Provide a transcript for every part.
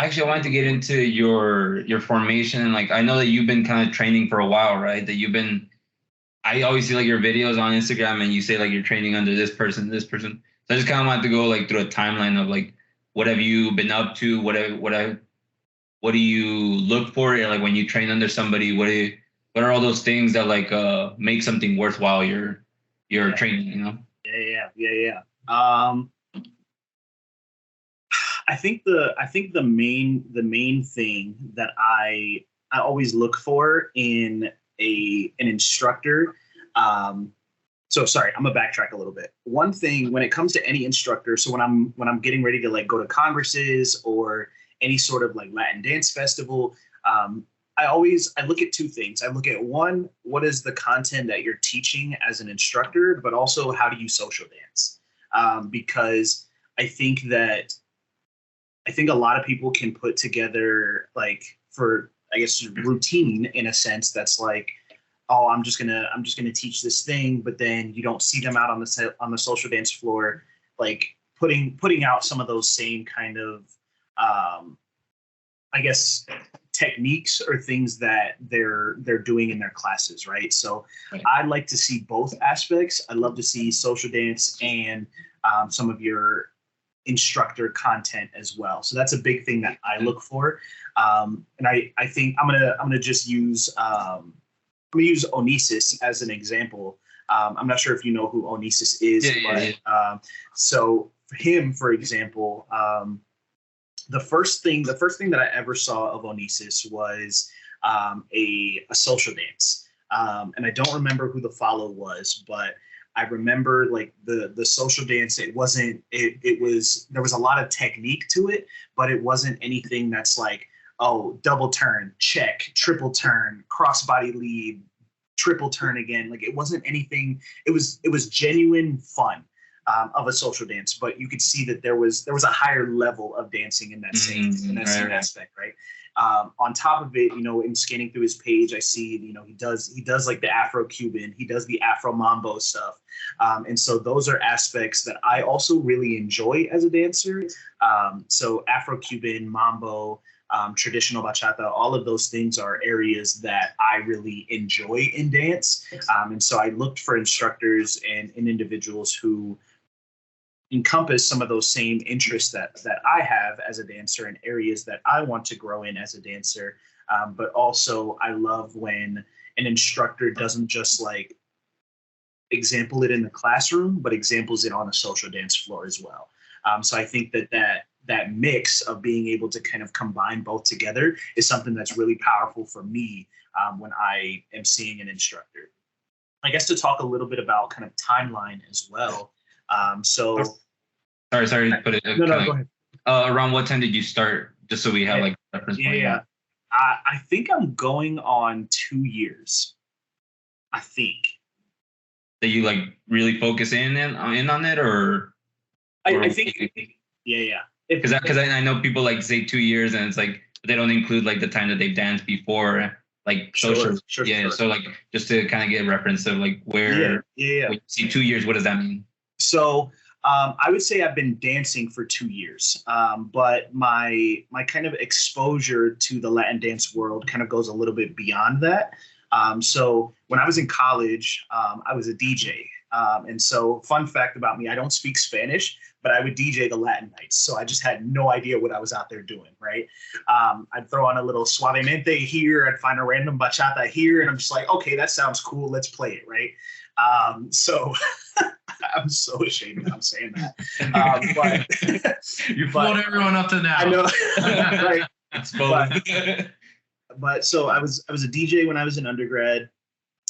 actually I wanted to get into your formation, and like I know that you've been kind of training for a while, right? That you've been I always see like your videos on Instagram and you say like you're training under this person, this person. So I just kind of wanted to go like through a timeline of like what have you been up to? What do you look for? Like when you train under somebody, what are all those things that like make something worthwhile you're training, you know? Yeah. I think the main thing that I always look for in an instructor. So sorry, I'm gonna backtrack a little bit. One thing when it comes to any instructor, so when I'm getting ready to like go to congresses or any sort of like Latin dance festival, I look at two things. I look at one, what is the content that you're teaching as an instructor, but also how do you social dance? Because I think that I think a lot of people can put together like for I guess routine in a sense that's like, oh, I'm just gonna teach this thing, but then you don't see them out on the social dance floor, like putting out some of those same kind of I guess techniques or things that they're doing in their classes, right? So Right. I'd like to see both aspects. I love to see social dance and some of your instructor content as well. So that's a big thing that I look for. And I think I'm gonna just use I'm gonna use Onesis as an example. I'm not sure if you know who Onesis is, so for him, for example, the first thing that I ever saw of Onesis was a social dance, and I don't remember who the follow was, but I remember like the social dance. It wasn't. It was there was a lot of technique to it, but it wasn't anything that's like, oh, double turn, check, triple turn, crossbody lead, triple turn again. Like it wasn't anything. It was genuine fun of a social dance, but you could see that there was a higher level of dancing in that same aspect, right? On top of it, in scanning through his page, I see, he does like the Afro Cuban, he does the Afro Mambo stuff, and so those are aspects that I also really enjoy as a dancer. So Afro Cuban, Mambo, traditional bachata, all of those things are areas that I really enjoy in dance, and so I looked for instructors and individuals who encompass some of those same interests that I have as a dancer and areas that I want to grow in as a dancer. But also, I love when an instructor doesn't just like example it in the classroom, but examples it on a social dance floor as well. So I think that mix of being able to kind of combine both together is something that's really powerful for me when I am seeing an instructor. I guess to talk a little bit about kind of timeline as well. So sorry to put it. No, go ahead. Around what time did you start? Just so we have like a reference point. Yeah. I think I'm going on 2 years. I think. That you like really focus in on it, or I think. Yeah. Because I know people like say 2 years, and it's like they don't include like the time that they've danced before, like social. Sure. So like just to kind of get a reference of like where. Yeah. When you see 2 years, what does that mean? So I would say I've been dancing for 2 years, but my kind of exposure to the Latin dance world kind of goes a little bit beyond that. So when I was in college, I was a DJ. And so fun fact about me, I don't speak Spanish, but I would DJ the Latin nights. So I just had no idea what I was out there doing, right? I'd throw on a little suavemente here, I'd find a random bachata here, and I'm just like, okay, that sounds cool, let's play it, right? So I'm so ashamed that I'm saying that. But you float everyone up to now. I know, right? It's both. But so I was a DJ when I was in undergrad,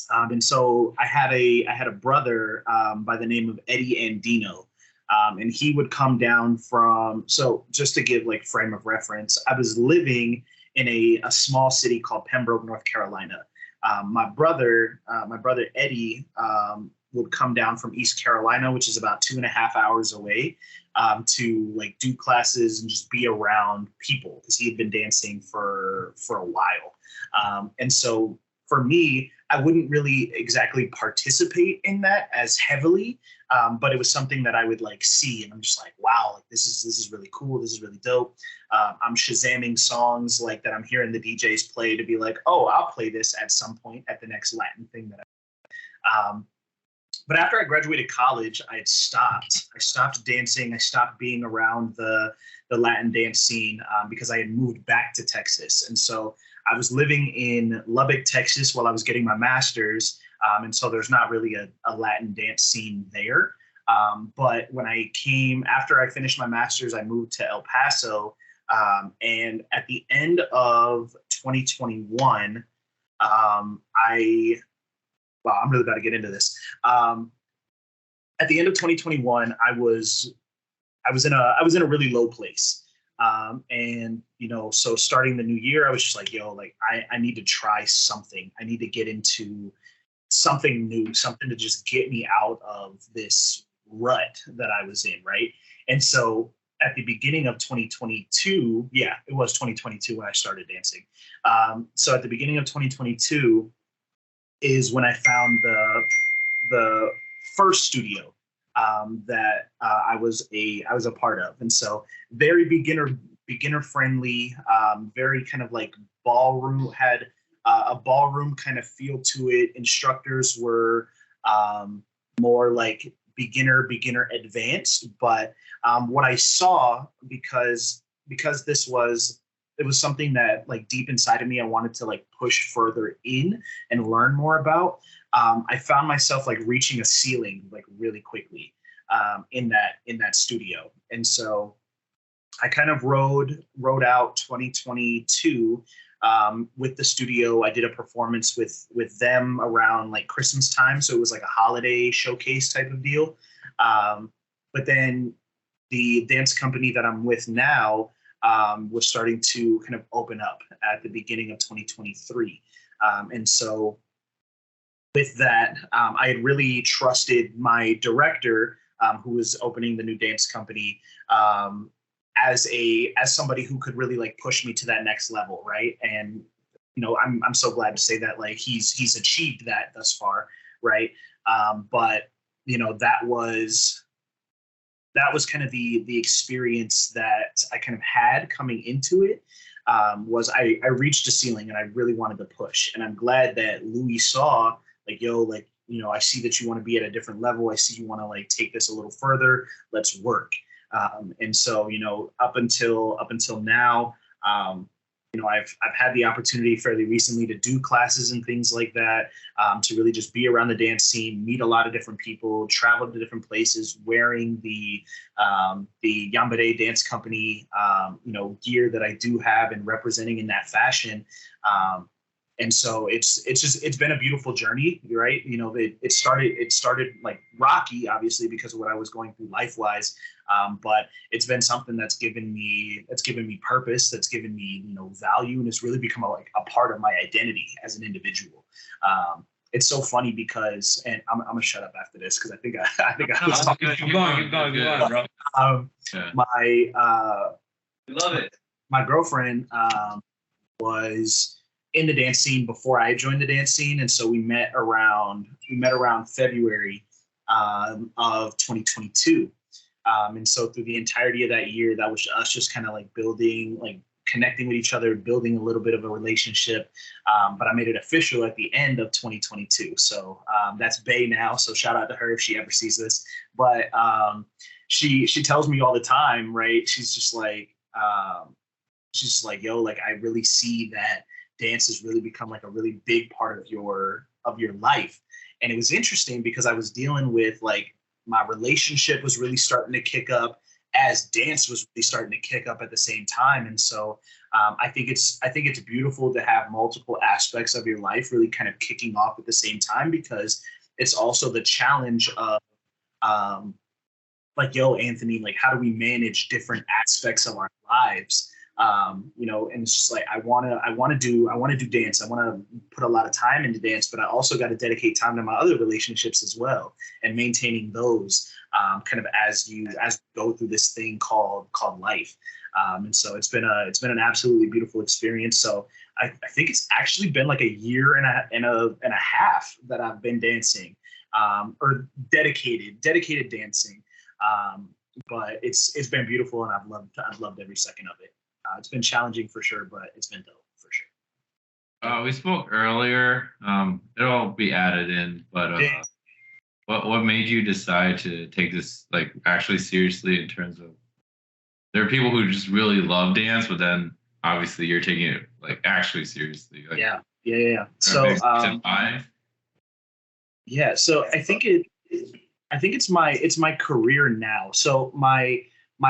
and so I had a brother by the name of Eddie Andino, and he would come down from. So just to give like frame of reference, I was living in a small city called Pembroke, North Carolina. My brother Eddie would come down from East Carolina, which is about 2.5 hours away, to like do classes and just be around people because he had been dancing for a while. And so for me, I wouldn't really exactly participate in that as heavily, but it was something that I would like see, and I'm just like, wow, like this is really cool. This is really dope. I'm Shazamming songs like that I'm hearing the DJs play to be like, oh, I'll play this at some point at the next Latin thing that but after I graduated college, I had stopped. I stopped dancing. I stopped being around the Latin dance scene because I had moved back to Texas. And so I was living in Lubbock, Texas while I was getting my master's. And so there's not really a Latin dance scene there. But when I came, after I finished my master's, I moved to El Paso. And at the end of 2021, wow, I'm really about to get into this. At the end of 2021, I was in a really low place. And so starting the new year, I was just like, yo, like I need to try something. I need to get into something new, something to just get me out of this rut that I was in, right? And so at the beginning of 2022, yeah, it was 2022 when I started dancing. So at the beginning of 2022 is when I found the first studio that I was a part of, and so very beginner friendly, very kind of like ballroom, had a ballroom kind of feel to it. Instructors were more like beginner advanced, but what I saw, because it was something that like deep inside of me I wanted to like push further in and learn more about. I found myself like reaching a ceiling like really quickly in that studio, and so I kind of rode out 2022 with the studio. I did a performance with them around like Christmas time, so it was like a holiday showcase type of deal. But then the dance company that I'm with now was starting to kind of open up at the beginning of 2023, and so with that, I had really trusted my director, who was opening the new dance company, as somebody who could really like push me to that next level, right? And I'm so glad to say that like he's achieved that thus far, right? But that was kind of the experience that I kind of had coming into it. Was I reached a ceiling and I really wanted to push, and I'm glad that Louis saw like, yo, like, I see that you want to be at a different level. I see you want to like take this a little further. Let's work. And so, up until now, I've had the opportunity fairly recently to do classes and things like that, to really just be around the dance scene, meet a lot of different people, travel to different places, wearing the Yambare Dance Company, gear that I do have and representing in that fashion. And so it's been a beautiful journey, right? It started like rocky, obviously, because of what I was going through life-wise. But it's been something that's given me purpose, that's given me, value, and it's really become a part of my identity as an individual. It's so funny because, and I'm gonna shut up after this because I think I was talking. Keep going, bro. Love it. My girlfriend was in the dance scene before I joined the dance scene, and so we met around February of 2022, and so through the entirety of that year, that was us just kind of like building, like connecting with each other, building a little bit of a relationship. But I made it official at the end of 2022, so that's Bay now. So shout out to her if she ever sees this. But she tells me all the time, right? She's just like, yo, like I really see that dance has really become like a really big part of your life. And it was interesting because I was dealing with like my relationship was really starting to kick up as dance was really starting to kick up at the same time. And so I think it's beautiful to have multiple aspects of your life really kind of kicking off at the same time, because it's also the challenge of like, yo, Anthony, like how do we manage different aspects of our lives? And it's just like I want to do dance. I want to put a lot of time into dance, but I also got to dedicate time to my other relationships as well, and maintaining those kind of as you go through this thing called life. And so it's been an absolutely beautiful experience. So I think it's actually been like a year and a half that I've been dancing, or dedicated dancing. But it's been beautiful, and I've loved every second of it. It's been challenging for sure, but it's been dope for sure. We spoke earlier. It'll be added in, but what made you decide to take this like actually seriously in terms of there are people who just really love dance, but then obviously you're taking it like actually seriously. Like, Yeah. So so I think it's my career now. So my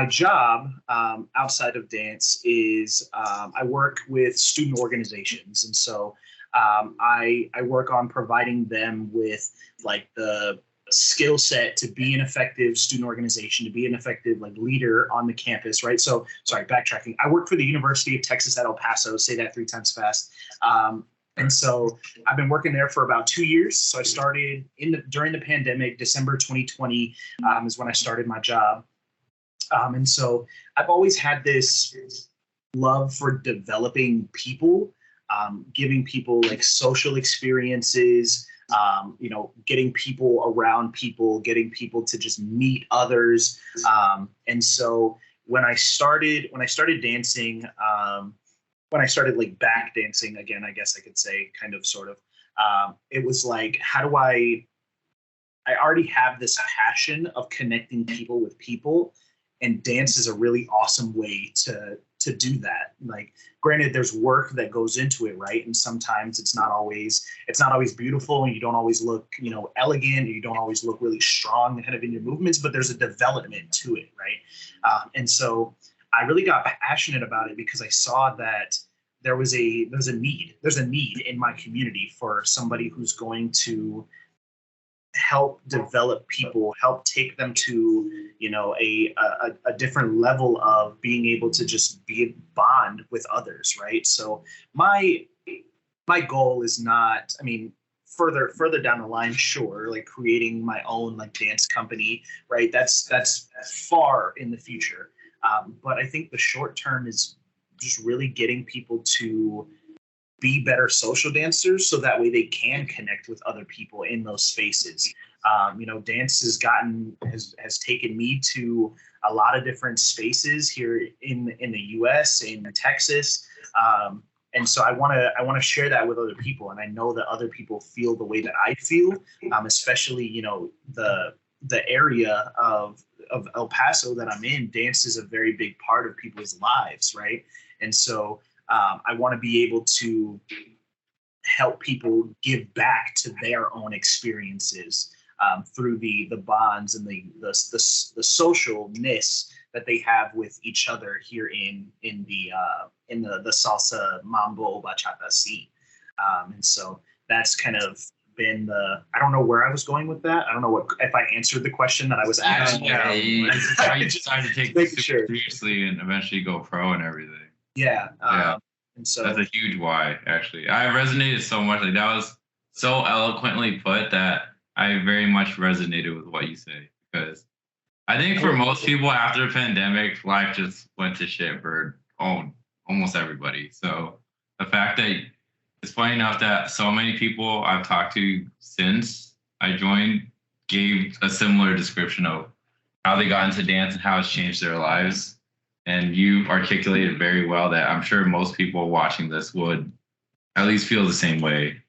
job outside of dance is I work with student organizations, and so I work on providing them with like the skill set to be an effective student organization, to be an effective like leader on the campus, right? So sorry, backtracking. I work for the University of Texas at El Paso. Say that 3 times fast. And so I've been working there for about 2 years. So I started during the pandemic, December 2020 is when I started my job. And so I've always had this love for developing people, giving people like social experiences, getting people around people, getting people to just meet others. And so when I started dancing, when I started like back dancing again, I guess I could say kind of sort of, it was like, how do I already have this passion of connecting people with people, and dance is a really awesome way to do that. Like, granted, there's work that goes into it, right? And sometimes it's not always beautiful, and you don't always look, elegant, and you don't always look really strong kind of in your movements, but there's a development to it, right? And so I really got passionate about it because I saw that there's a need in my community for somebody who's going to help develop people, help take them to, a different level of being able to just be a bond with others, right? So my goal is not, further down the line, sure, like creating my own like dance company, right? That's far in the future. But I think the short term is just really getting people to be better social dancers, so that way they can connect with other people in those spaces. Dance has taken me to a lot of different spaces here in the U.S., in Texas, and so I want to share that with other people, and I know that other people feel the way that I feel, especially the area of El Paso that I'm in. Dance is a very big part of people's lives, right? And so I want to be able to help people give back to their own experiences through the bonds and the socialness that they have with each other here in the salsa, mambo, bachata scene. And so that's kind of been I don't know where I was going with that. I don't know if I answered the question that I was asked. Yeah, you decided to take this seriously and eventually go pro and everything. Yeah. And so that's a huge why, actually. I resonated so much. Like, that was so eloquently put that I very much resonated with what you say, because I think for most people after the pandemic, life just went to shit for almost everybody. So the fact that it's funny enough that so many people I've talked to since I joined gave a similar description of how they got into dance and how it's changed their lives. And you articulated very well that I'm sure most people watching this would at least feel the same way.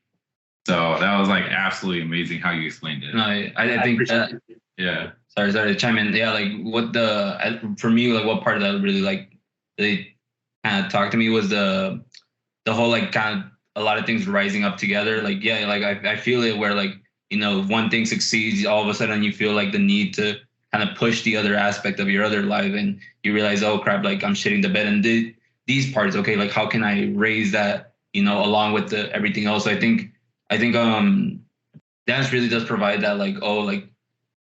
So that was like absolutely amazing how you explained it. No, I think yeah. Sorry to chime in. Yeah, like for me, like what part of that really kind of talked to me was the whole like kind of a lot of things rising up together. Like, yeah, like I feel it where like, one thing succeeds, all of a sudden you feel like the need to kind of push the other aspect of your other life, and you realize, oh crap, like I'm shitting the bed, and these parts, okay, like how can I raise that, along with everything else. I think dance really does provide that, like, oh, like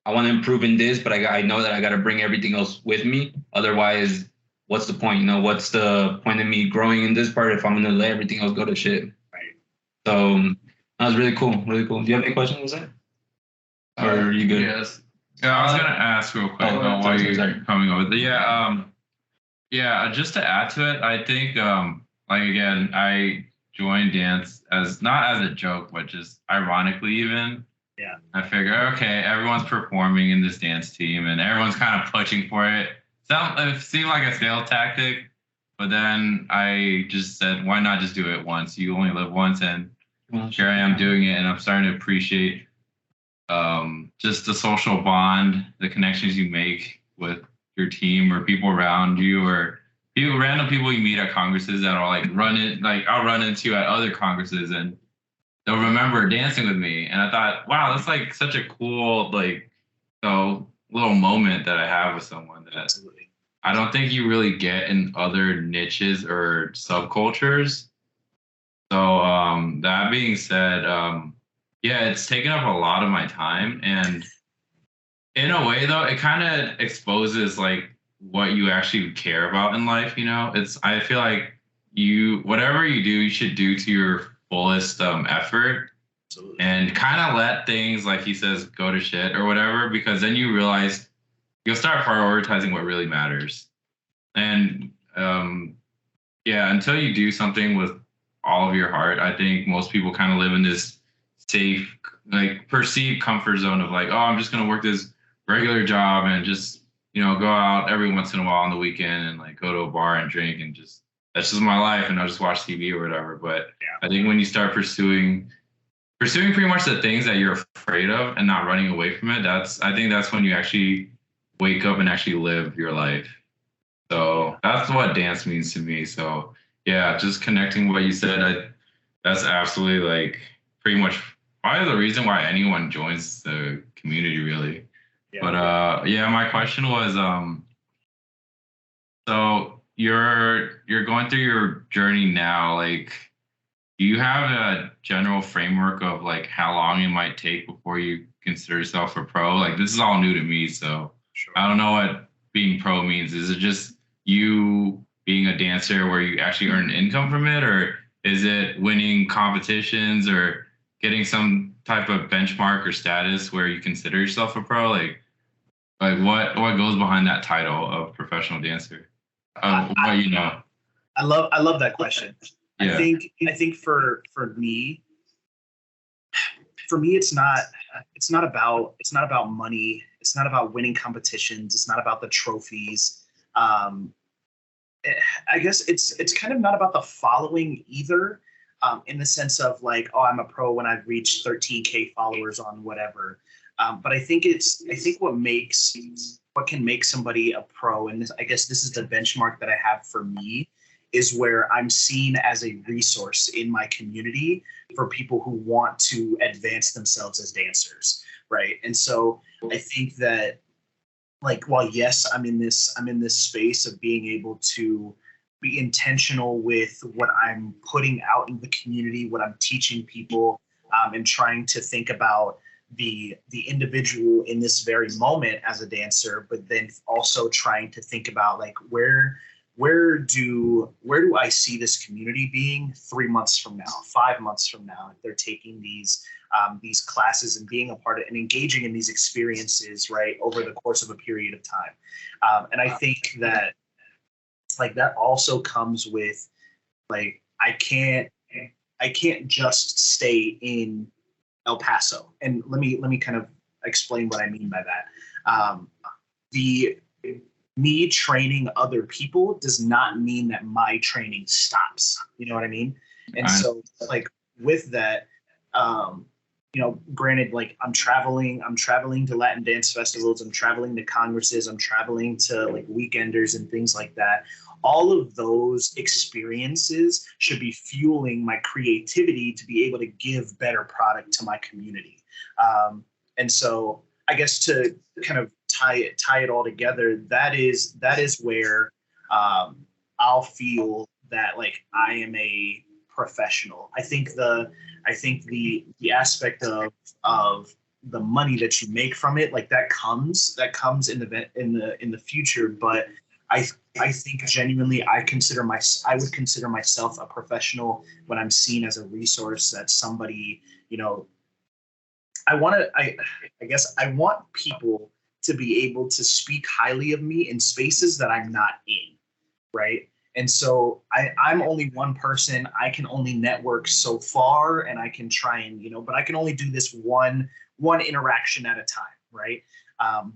I want to improve in this, but I know that I got to bring everything else with me. Otherwise, what's the point? What's the point of me growing in this part if I'm gonna let everything else go to shit? Right. So that was really cool, really cool. Do you have any questions, Vincent? Or are you good? Yes. Yeah, I was gonna ask real quick about why you're coming over. Yeah. Yeah, just to add to it, I think like again, I joined dance as not as a joke, but just ironically even. Yeah. I figure, okay, everyone's performing in this dance team and everyone's kind of pushing for it. It seemed like a sales tactic, but then I just said, why not just do it once? You only live once, and here I am doing it, and I'm starting to appreciate just the social bond, the connections you make with your team or people around you, or people, random people you meet at congresses that are like I'll run into at other congresses, and they'll remember dancing with me. And I thought, wow, that's like such a cool little moment that I have with someone that Absolutely. I don't think you really get in other niches or subcultures. So that being said, yeah, it's taken up a lot of my time, and in a way though, it kind of exposes like what you actually care about in life. It's I feel like you whatever you do, you should do to your fullest effort, Absolutely. and kind of let things, like he says, go to shit or whatever, because then you realize you'll start prioritizing what really matters. And yeah, until you do something with all of your heart, I think most people kind of live in this safe, like perceived comfort zone of like, oh, I'm just gonna work this regular job and just go out every once in a while on the weekend and like go to a bar and drink and just that's just my life, and I'll just watch TV or whatever. But Yeah. I think when you start pursuing pretty much the things that you're afraid of and not running away from it, I think that's when you actually wake up and actually live your life. So that's what dance means to me. So yeah, just connecting what you said, that's absolutely like pretty much probably the reason why anyone joins the community really. Yeah. But yeah, my question was so you're going through your journey now, like do you have a general framework of like how long it might take before you consider yourself a pro? Like this is all new to me, so Sure. I don't know what being pro means. Is it just you being a dancer where you actually earn income from it, or is it winning competitions or getting some type of benchmark or status where you consider yourself a pro? Like what goes behind that title of professional dancer? Of what you know? I love that question. Yeah. I think for me it's not about money. It's not about winning competitions. It's not about the trophies. Um, I guess it's kind of not about the following either, in the sense of like, oh, I'm a pro when I've reached 13K followers on whatever. But I think what can make somebody a pro, and I guess this is the benchmark that I have for me, is where I'm seen as a resource in my community for people who want to advance themselves as dancers, right? And so I think that, like, while yes, I'm in this space of being able to be intentional with what I'm putting out in the community, what I'm teaching people, and trying to think about the individual in this very moment as a dancer, but then also trying to think about like where do I see this community being 3 months from now, 5 months from now, if they're taking these classes and being a part of and engaging in these experiences, right, over the course of a period of time. And I think that like that also comes with like I can't just stay in El Paso. And let me kind of explain what I mean by that. The me training other people does not mean that my training stops. You know what I mean? And so like with that, granted, like I'm traveling to Latin dance festivals, I'm traveling to congresses, I'm traveling to like weekenders and things like that. All of those experiences should be fueling my creativity to be able to give better product to my community. And so I guess to kind of tie it all together, that is where I'll feel that like I am a professional. I think the aspect of the money that you make from it, like that comes in the future. But I think genuinely I would consider myself a professional when I'm seen as a resource, that somebody, I guess I want people to be able to speak highly of me in spaces that I'm not in. right? And so I'm only one person. I can only network so far, and I can try and, but I can only do this one interaction at a time, right?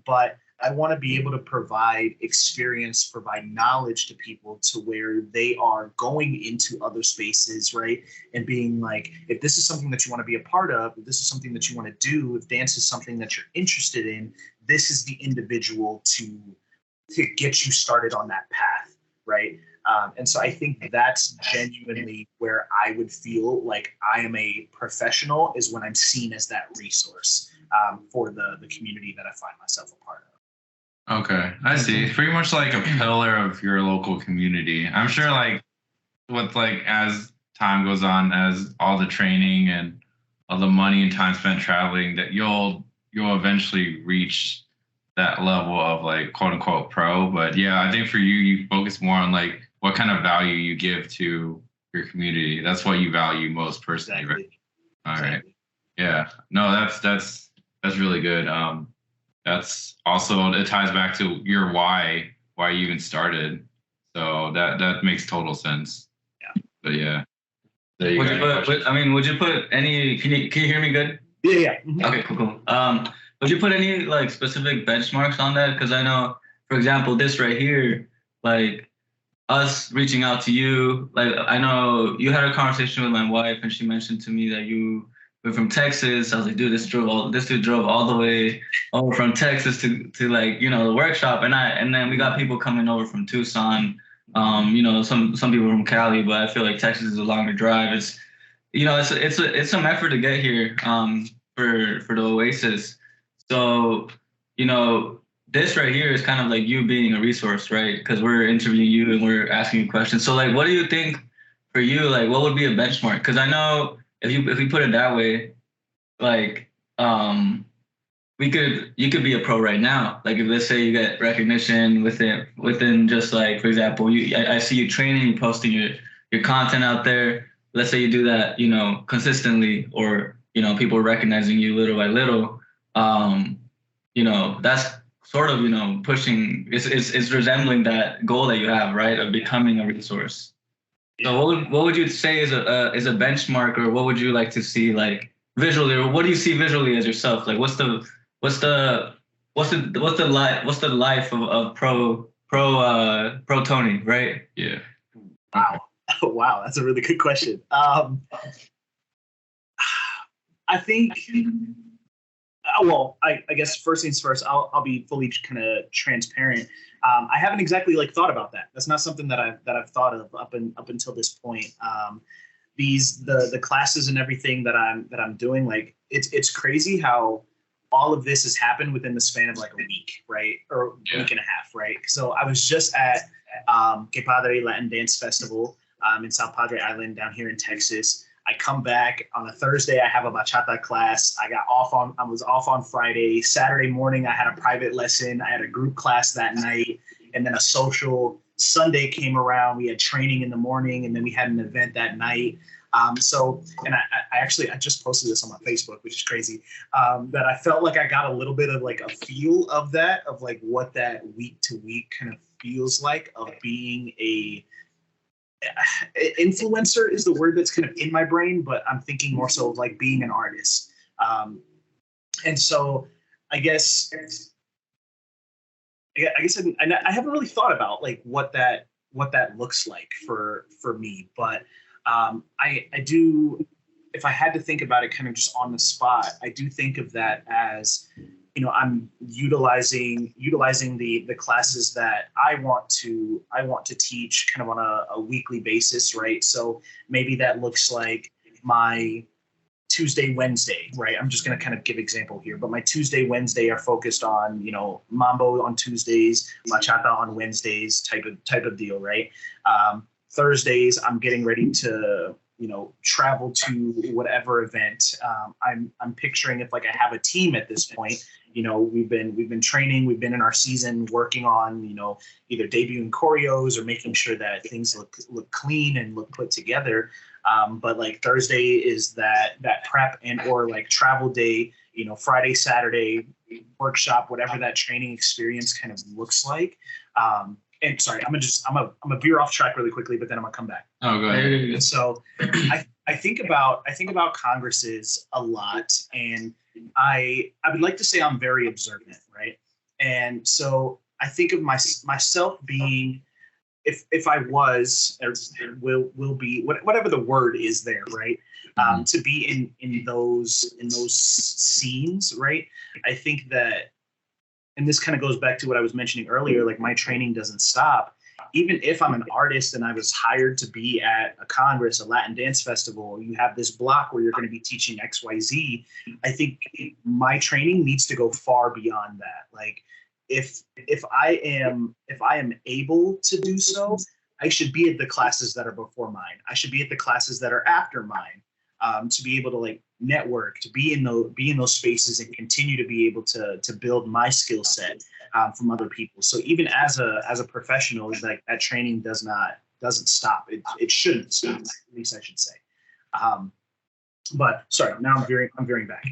But I want to be able to provide experience, provide knowledge to people to where they are going into other spaces, right? And being like, if this is something that you want to be a part of, if this is something that you want to do, if dance is something that you're interested in, this is the individual to get you started on that path, right? And so I think that's genuinely where I would feel like I am a professional, is when I'm seen as that resource for the community that I find myself a part of. Okay, I see. It's pretty much like a pillar of your local community. I'm sure, like, with like as time goes on, as all the training and all the money and time spent traveling, that you'll eventually reach that level of like quote unquote pro. But yeah, I think for you, you focus more on like what kind of value you give to your community. That's what you value most personally, Exactly. right? All right. Exactly. Yeah. No, that's really good. That's also, it ties back to your why you even started. So that makes total sense. Yeah. But yeah. There you Would go. you would you put any? Can you hear me good? Yeah. Yeah. Mhm. Okay, cool. Would you put any like specific benchmarks on that? Because I know, for example, this right here, like us reaching out to you, like I know you had a conversation with my wife, and she mentioned to me that you were from Texas. I was like, dude, this dude drove all the way over from Texas to like, the workshop, and then we got people coming over from Tucson. Some people from Cali, but I feel like Texas is a longer drive. It's some effort to get here for the Oasis. So, this right here is kind of like you being a resource, right? Because we're interviewing you and we're asking you questions. So like, what do you think for you, like what would be a benchmark? Because I know if we put it that way, like you could be a pro right now. Like if let's say you get recognition within just like, for example, I see you training, you posting your content out there. Let's say you do that, consistently, or people are recognizing you little by little. That's sort of pushing. It's resembling that goal that you have, right, of becoming a resource. So what would you say is a benchmark, or what would you like to see, like visually, or what do you see visually as yourself? Like what's the life of pro Tony, right? Yeah. Wow. Wow, that's a really good question. I think, I guess first things first, I'll be fully kind of transparent. I haven't exactly like thought about that. That's not something that I've thought of up until this point. The classes and everything that I'm doing, like it's crazy how all of this has happened within the span of like a week, right? Or a week and a half, right? So I was just at Que Padre Latin Dance Festival in South Padre Island down here in Texas. I come back on a Thursday. I have a bachata class. I was off on Friday. Saturday morning, I had a private lesson. I had a group class that night, and then a social. Sunday came around. We had training in the morning, and then we had an event that night. I just posted this on my Facebook, which is crazy. That I felt like I got a little bit of like a feel of that, of like what that week to week kind of feels like, of being a influencer is the word that's kind of in my brain, but I'm thinking more so of like being an artist. And so I guess I haven't really thought about like what that looks like for me, but I do, if I had to think about it kind of just on the spot, I do think of that as, I'm utilizing the classes that I want to teach kind of on a weekly basis, right? So maybe that looks like my Tuesday, Wednesday, right? I'm just going to kind of give example here, but my Tuesday, Wednesday are focused on, mambo on Tuesdays, bachata on Wednesdays, type of deal, right? Thursdays, I'm getting ready to, travel to whatever event. I'm picturing if like I have a team at this point, we've been training, we've been in our season working on, either debuting choreos or making sure that things look clean and look put together. But like Thursday is that prep and or like travel day, Friday, Saturday workshop, whatever that training experience kind of looks like. and sorry, I'm gonna veer off track really quickly, but then I'm gonna come back. Oh, go ahead. And so I think about congresses a lot, and I would like to say I'm very observant, right? And so I think of myself being, if I was, or will be, whatever the word is there, right? To be in those scenes, right? I think that, and this kind of goes back to what I was mentioning earlier, like my training doesn't stop. Even if I'm an artist and I was hired to be at a Congress, a Latin dance festival, you have this block where you're going to be teaching XYZ. I think my training needs to go far beyond that. Like if I am able to do so, I should be at the classes that are before mine. I should be at the classes that are after mine, to be able to like network, to be in those spaces and continue to be able to build my skill set from other people. So even as a professional, like that training doesn't stop. It shouldn't stop. At least I should say. But sorry, now I'm veering back.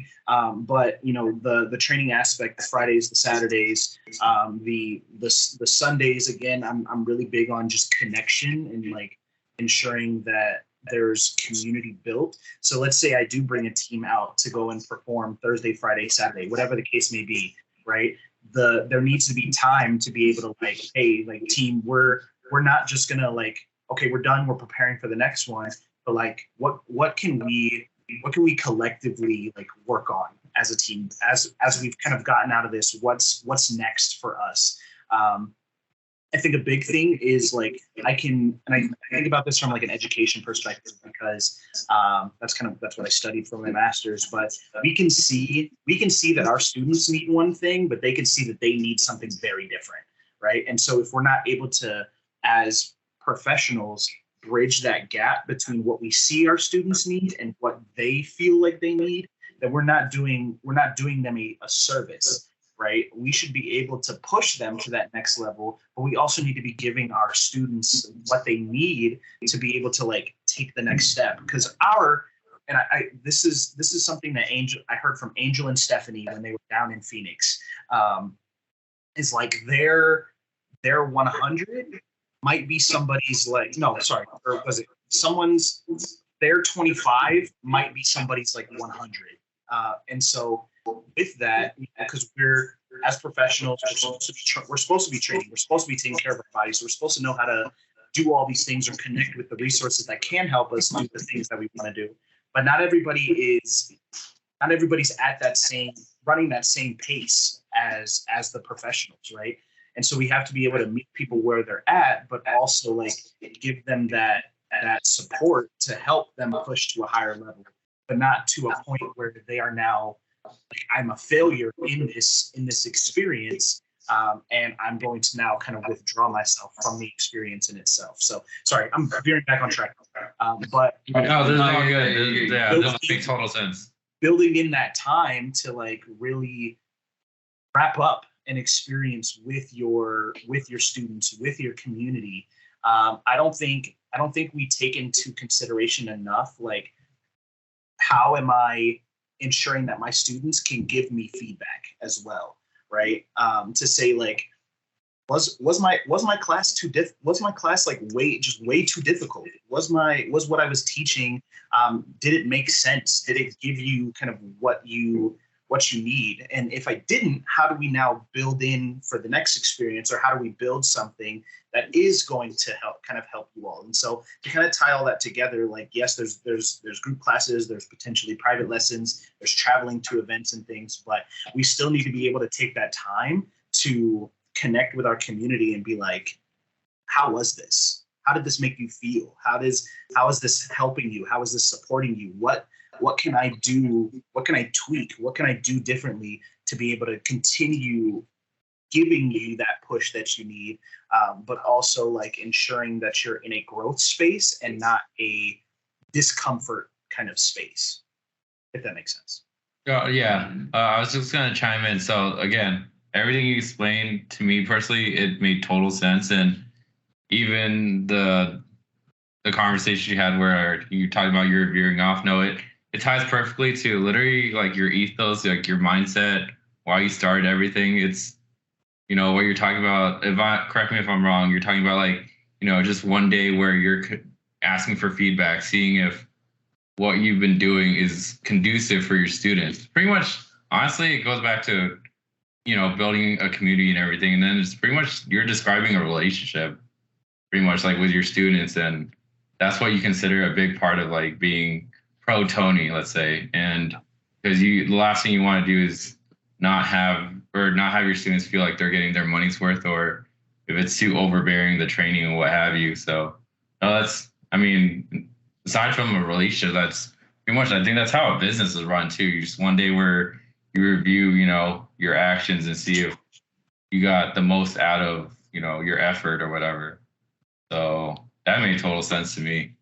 But you know, the training aspect, the Fridays, the Saturdays, the Sundays. Again, I'm really big on just connection and like ensuring that there's community built. So let's say I do bring a team out to go and perform Thursday, Friday, Saturday, whatever the case may be, right? There needs to be time to be able to like, hey, like team, we're not just gonna like, okay, we're done, we're preparing for the next one, but like what can we collectively like work on as a team as we've kind of gotten out of this, what's next for us? I think a big thing is like I think about this from like an education perspective, because that's what I studied for my master's. But we can see that our students need one thing, but they can see that they need something very different, right? And so if we're not able to, as professionals, bridge that gap between what we see our students need and what they feel like they need, then we're not doing them a service. Right? We should be able to push them to that next level, but we also need to be giving our students what they need to be able to like take the next step. Because this is something that I heard from Angel and Stephanie when they were down in Phoenix, is like their 100 might be somebody's like, no, sorry, or was it someone's, their 25 might be somebody's like 100. And so with that, because we're as professionals, we're supposed to be training, we're supposed to be taking care of our bodies, so we're supposed to know how to do all these things or connect with the resources that can help us do the things that we want to do. But not everybody's at that same, running that same pace as the professionals, right? And so we have to be able to meet people where they're at, but also like give them that support to help them push to a higher level, but not to a point where they are now like, I'm a failure in this experience, and I'm going to now kind of withdraw myself from the experience in itself. So sorry, I'm veering back on track. But no, this is all good. Yeah, this makes total sense. Building in that time to like really wrap up an experience with your students, with your community. I don't think we take into consideration enough like, how am I ensuring that my students can give me feedback as well, right? To say like, was my class was my class like way too difficult? Was what I was teaching, did it make sense? Did it give you kind of what you need? And if I didn't, how do we now build in for the next experience, or how do we build something that is going to help you all? And so to kind of tie all that together, like, yes, there's group classes, there's potentially private lessons, there's traveling to events and things, but we still need to be able to take that time to connect with our community and be like, how was this? How did this make you feel? How is this helping you? How is this supporting you? What can I do? What can I tweak? What can I do differently to be able to continue giving you that push that you need, but also like ensuring that you're in a growth space and not a discomfort kind of space, if that makes sense. Yeah. I was just going to chime in. So again, everything you explained to me personally, it made total sense. And even the conversation you had where you talked about your veering off, it ties perfectly to literally like your ethos, like your mindset, why you started everything. It's, what you're talking about, correct me if I'm wrong, you're talking about like, just one day where you're asking for feedback, seeing if what you've been doing is conducive for your students. Pretty much, honestly, it goes back to, building a community and everything. And then it's pretty much you're describing a relationship pretty much like with your students. And that's what you consider a big part of like being pro Tony, let's say. And because the last thing you want to do is not have your students feel like they're getting their money's worth, or if it's too overbearing, the training and what have you. So no, aside from a relationship, that's pretty much, I think that's how a business is run too. You just one day where you review, your actions and see if you got the most out of, your effort or whatever. So that made total sense to me.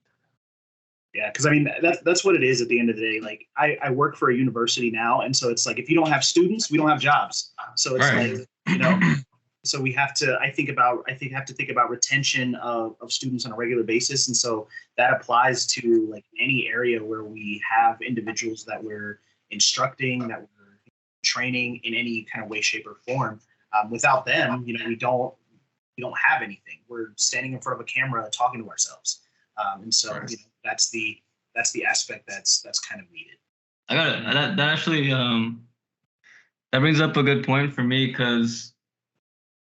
Yeah, because I mean that's what it is at the end of the day. Like I work for a university now, and so it's like if you don't have students, we don't have jobs. So it's Right. like, so we have to have to think about retention of students on a regular basis. And so that applies to like any area where we have individuals that we're instructing, that we're training in any kind of way, shape, or form. Without them, we don't have anything. We're standing in front of a camera talking to ourselves. And so Right. that's the aspect that's kind of needed. I got it. That actually that brings up a good point for me, because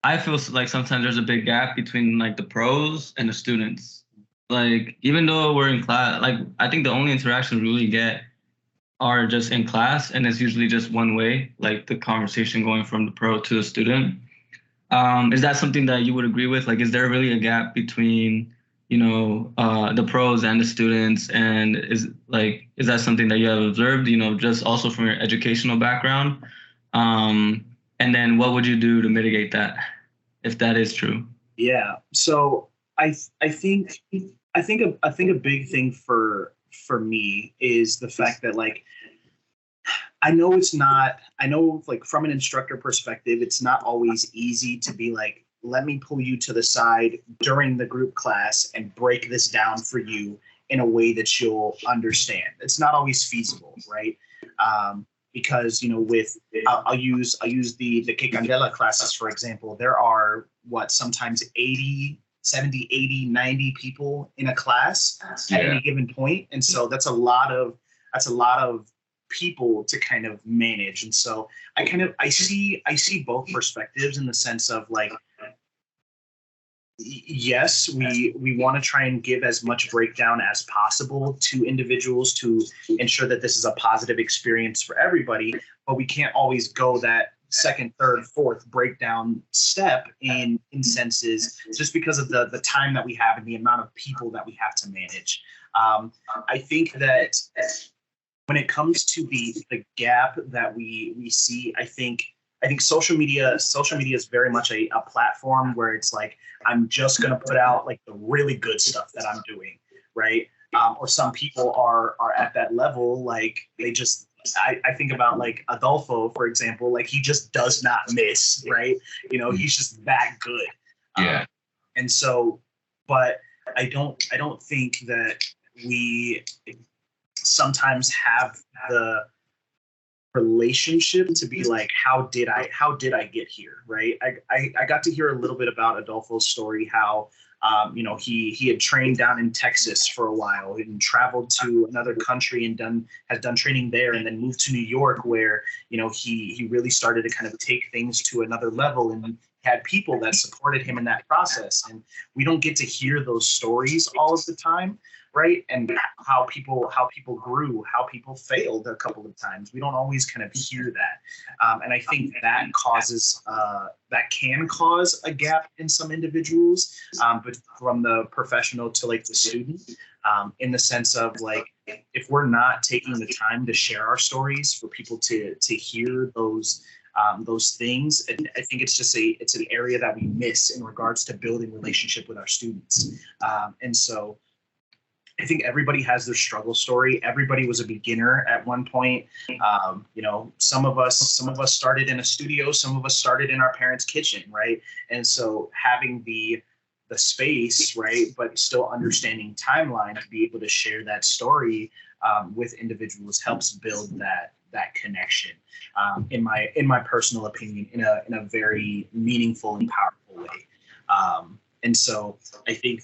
I feel like sometimes there's a big gap between like the pros and the students. Like even though we're in class, like I think the only interactions we really get are just in class, and it's usually just one way, like the conversation going from the pro to the student. Is that something that you would agree with? Like, is there really a gap between, the pros and the students? And is that something that you have observed, just also from your educational background? And then what would you do to mitigate that, if that is true? Yeah. So I think a big thing for me is the fact that like I know like from an instructor perspective, it's not always easy to be like, let me pull you to the side during the group class and break this down for you in a way that you'll understand. It's not always feasible, right? Because I'll use the Kikandela classes, for example. There are sometimes 80, 70, 80, 90 people in a class at any given point. And so that's a lot of people to kind of manage. And so I see both perspectives in the sense of like, yes, we want to try and give as much breakdown as possible to individuals to ensure that this is a positive experience for everybody, but we can't always go that second, third, fourth breakdown step in senses just because of the time that we have and the amount of people that we have to manage. I think that when it comes to the gap that we see, I think social media is very much a platform where it's like, I'm just going to put out like the really good stuff that I'm doing, right? Or some people are at that level, like they just, I think about like Adolfo, for example, like he just does not miss, right? He's just that good. Yeah. And so, but I don't think that we sometimes have the relationship to be like, how did I get here, right? I got to hear a little bit about Adolfo's story, how he had trained down in Texas for a while and traveled to another country and has done training there, and then moved to New York, where he really started to kind of take things to another level and had people that supported him in that process. And we don't get to hear those stories all of the time, right? And how people grew, how people failed a couple of times. We don't always kind of hear that. And I think that can cause a gap in some individuals, but from the professional to like the student, in the sense of like, if we're not taking the time to share our stories for people to hear those things, and I think it's an area that we miss in regards to building relationship with our students. And so I think everybody has their struggle story. Everybody was a beginner at one point. Some of us started in a studio, some of us started in our parents' kitchen, right? And so having the space, right, but still understanding timeline to be able to share that story with individuals helps build that that connection, in my personal opinion, in a very meaningful and powerful way. And so I think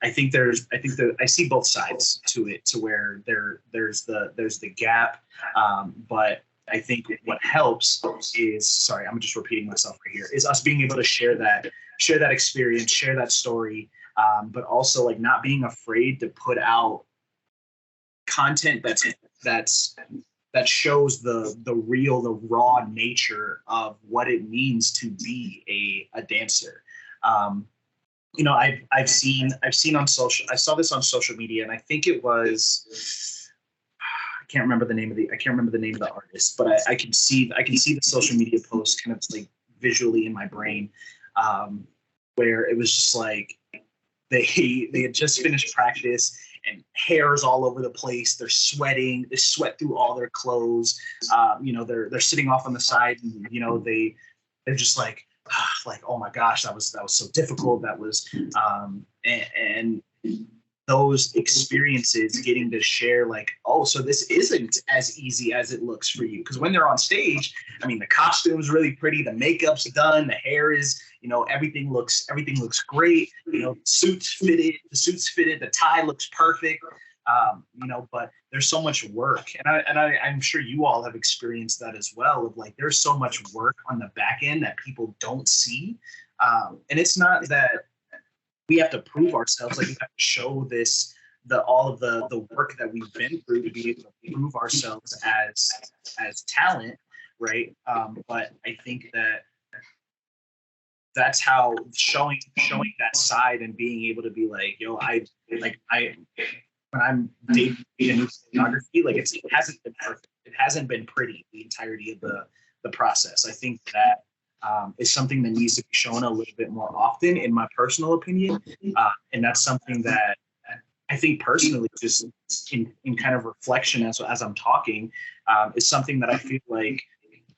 I see both sides to it, to where there's the gap, but I think what helps is, sorry, I'm just repeating myself right here, is us being able to share that experience, share that story, but also like not being afraid to put out content that shows the real, the raw nature of what it means to be a dancer. You know, I've seen on social, I saw this on social media, and I think it was, I can't remember the name of the artist, but I can see the social media post kind of like visually in my brain, where it was just like they had just finished practice and hair's all over the place. They're sweating. They sweat through all their clothes. You know, they're sitting off on the side, and you know they're just like oh my gosh, that was so difficult. That was and those experiences, getting to share like, oh, so this isn't as easy as it looks for you. Because when they're on stage, I mean, the costume's really pretty, the makeup's done, the hair is, you know, everything looks great. You know, the suit's fitted, the tie looks perfect. You know, but there's so much work, and I'm sure you all have experienced that as well. Of like, there's so much work on the back end that people don't see, and it's not that we have to prove ourselves. Like, we have to show all of the work that we've been through to be able to prove ourselves as talent, right? But I think that's how showing that side and being able to be like, yo, when I'm dating a new choreography, like it hasn't been perfect. It hasn't been pretty the entirety of the process. I think that is something that needs to be shown a little bit more often, in my personal opinion. And that's something that I think personally, just in kind of reflection as I'm talking, is something that I feel like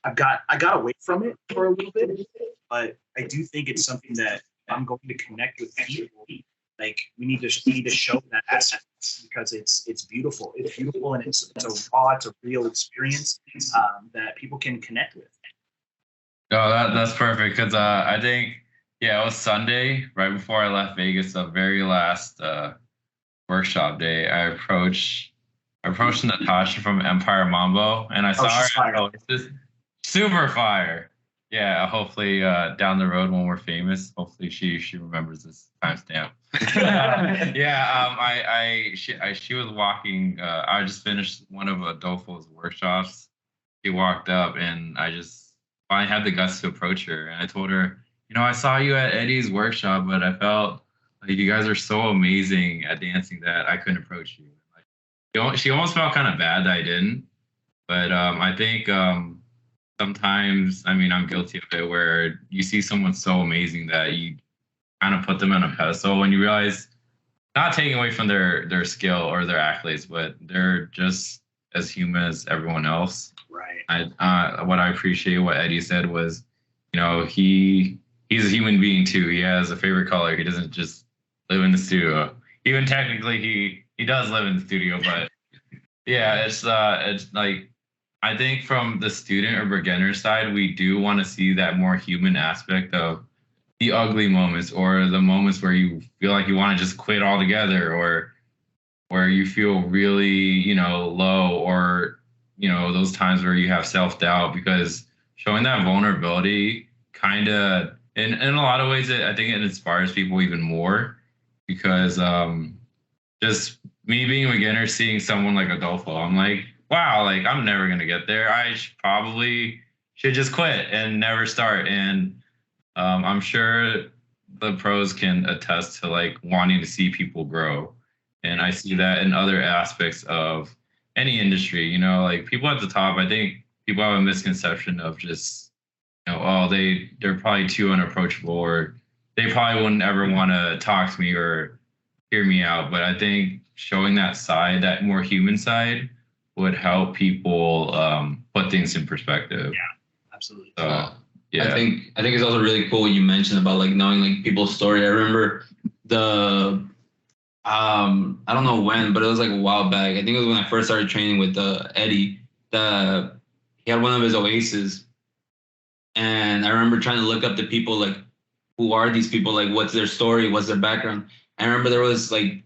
I got away from it for a little bit, but I do think it's something that I'm going to connect with people. Like, we need to show that aspect, because it's beautiful. It's beautiful, and it's a raw, it's a real experience that people can connect with. No, that's perfect, because I think, yeah, it was Sunday right before I left Vegas, the very last workshop day. I approached Natasha from Empire Mambo, and I saw her. Oh, it's just super fire. Yeah, hopefully down the road when we're famous, hopefully she remembers this timestamp. Yeah, she was walking. I just finished one of Adolfo's workshops. She walked up, and I just finally had the guts to approach her. And I told her, you know, I saw you at Eddie's workshop, but I felt like you guys are so amazing at dancing that I couldn't approach you. Like, she almost felt kind of bad that I didn't. But I think sometimes, I mean, I'm guilty of it, where you see someone so amazing that you kind of put them on a pedestal when you realize, not taking away from their skill or their accolades, but they're just as human as everyone else. Right. What I appreciate what Eddie said was, you know, he's a human being too. He has a favorite color. He doesn't just live in the studio. Even technically, he does live in the studio, but yeah, it's like, I think from the student or beginner side, we do want to see that more human aspect of the ugly moments, or the moments where you feel like you want to just quit altogether, or where you feel really, you know, low, or, you know, those times where you have self-doubt, because showing that vulnerability kind of, in a lot of ways, I think it inspires people even more, because just me being a beginner, seeing someone like Adolfo, I'm like, wow, like, I'm never going to get there. I probably should just quit and never start. And I'm sure the pros can attest to like wanting to see people grow. And I see that in other aspects of any industry, you know, like people at the top. I think people have a misconception of just, you know, oh, they're probably too unapproachable, or they probably wouldn't ever want to talk to me or hear me out. But I think showing that side, that more human side, would help people put things in perspective. Yeah, absolutely. So, yeah. I think it's also really cool what you mentioned about like knowing like people's story. I remember I don't know when, but it was like a while back. I think it was when I first started training with Eddie. had one of his Oasis, and I remember trying to look up the people, like, who are these people, like, what's their story, what's their background. I remember there was like,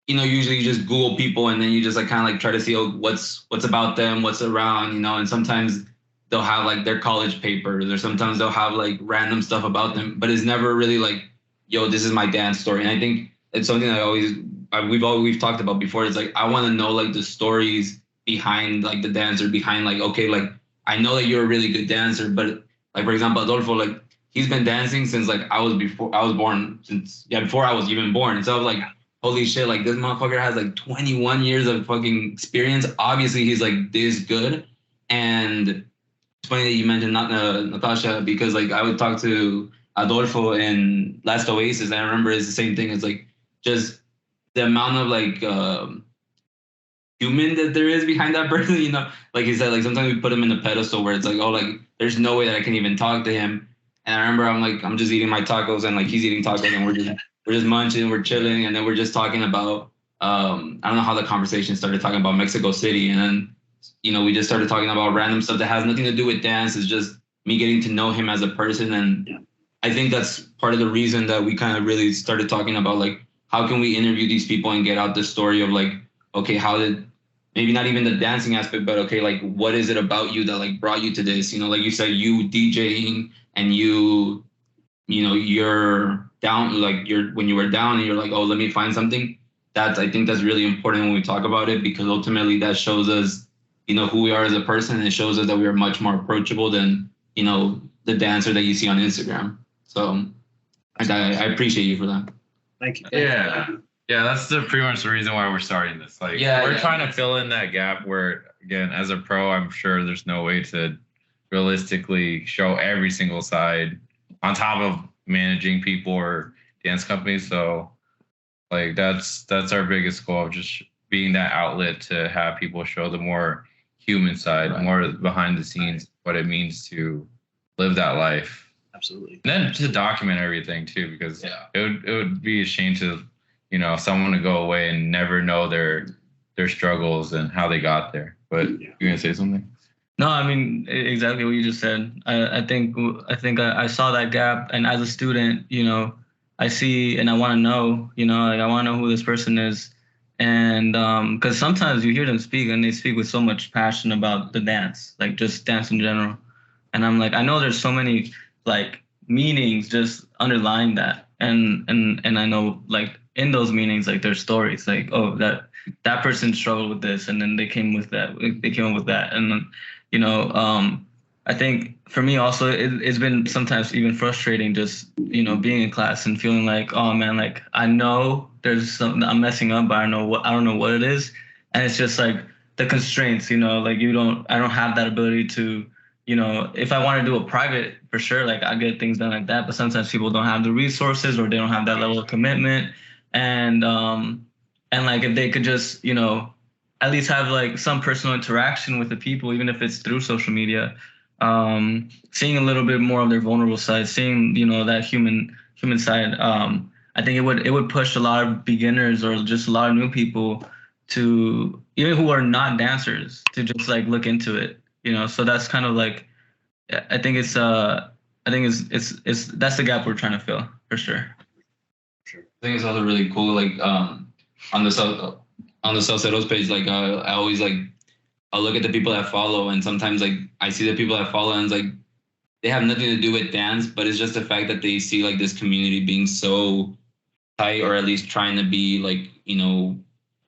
usually you just Google people and then you just like kind of like try to see what's about them, what's around, and sometimes they'll have like their college papers, or sometimes they'll have like random stuff about them, but it's never really like, yo, this is my dance story. And I think it's something that we've talked about before. It's like, I want to know like the stories behind like the dancer, behind like, okay, like I know that you're a really good dancer, but like, for example, Adolfo, like he's been dancing since like before I was even born. And so I was like, holy shit, like this motherfucker has like 21 years of fucking experience. Obviously he's like this good. And it's funny that you mentioned Natasha, because like I would talk to Adolfo in Last Oasis, and I remember it's the same thing. It's like just the amount of like human that there is behind that person, like he said, like sometimes we put him in a pedestal where it's like, oh, like there's no way that I can even talk to him. And I remember I'm just eating my tacos, and like he's eating tacos, and we're just munching, we're chilling, and then we're just talking about I don't know how the conversation started, talking about Mexico City, and then we just started talking about random stuff that has nothing to do with dance. It's just me getting to know him as a person. And I think that's part of the reason that we kind of really started talking about like, how can we interview these people and get out the story of like, okay, how did, maybe not even the dancing aspect, but okay, like what is it about you that like brought you to this? Like you said, you DJing, and you're down, like when you were down and you're like, oh, let me find something. I think that's really important when we talk about it, because ultimately that shows us, who we are as a person, and it shows us that we are much more approachable than, the dancer that you see on Instagram. So I appreciate you for that. Thank you. Yeah. Yeah, that's pretty much the reason why we're starting this. Like, we're trying to fill in that gap where, again, as a pro, I'm sure there's no way to realistically show every single side on top of managing people or dance companies. So like that's our biggest goal, of just being that outlet to have people show the more human side, right, more behind the scenes, what it means to live that life. Absolutely. And then to document everything too, because it would be a shame to, someone to go away and never know their struggles and how they got there. But you're gonna say something? No, I mean exactly what you just said. I think I saw that gap, and as a student, I see and I want to know, like I want to know who this person is, and because sometimes you hear them speak and they speak with so much passion about the dance, like just dance in general, and I'm like, I know there's so many like meanings just underlying that, and I know like in those meanings, like there's stories, like, oh, that person struggled with this, and then they came up with that, and then, I think for me also it's been sometimes even frustrating just being in class and feeling like, oh man, like I know there's something I'm messing up, but I don't know what it is, and it's just like the constraints, like I don't have that ability to, if I want to do a private, for sure, like I get things done like that, but sometimes people don't have the resources, or they don't have that level of commitment, and like if they could just at least have like some personal interaction with the people, even if it's through social media, seeing a little bit more of their vulnerable side, seeing that human side. I think it would push a lot of beginners or just a lot of new people to, even who are not dancers, to just like look into it. So that's kind of like, I think it's that's the gap we're trying to fill, for sure. I think it's also really cool, like on the Sauceros page, like I always like, I'll look at the people that follow, and sometimes like I see the people that follow, and it's like they have nothing to do with dance, but it's just the fact that they see like this community being so tight, or at least trying to be like,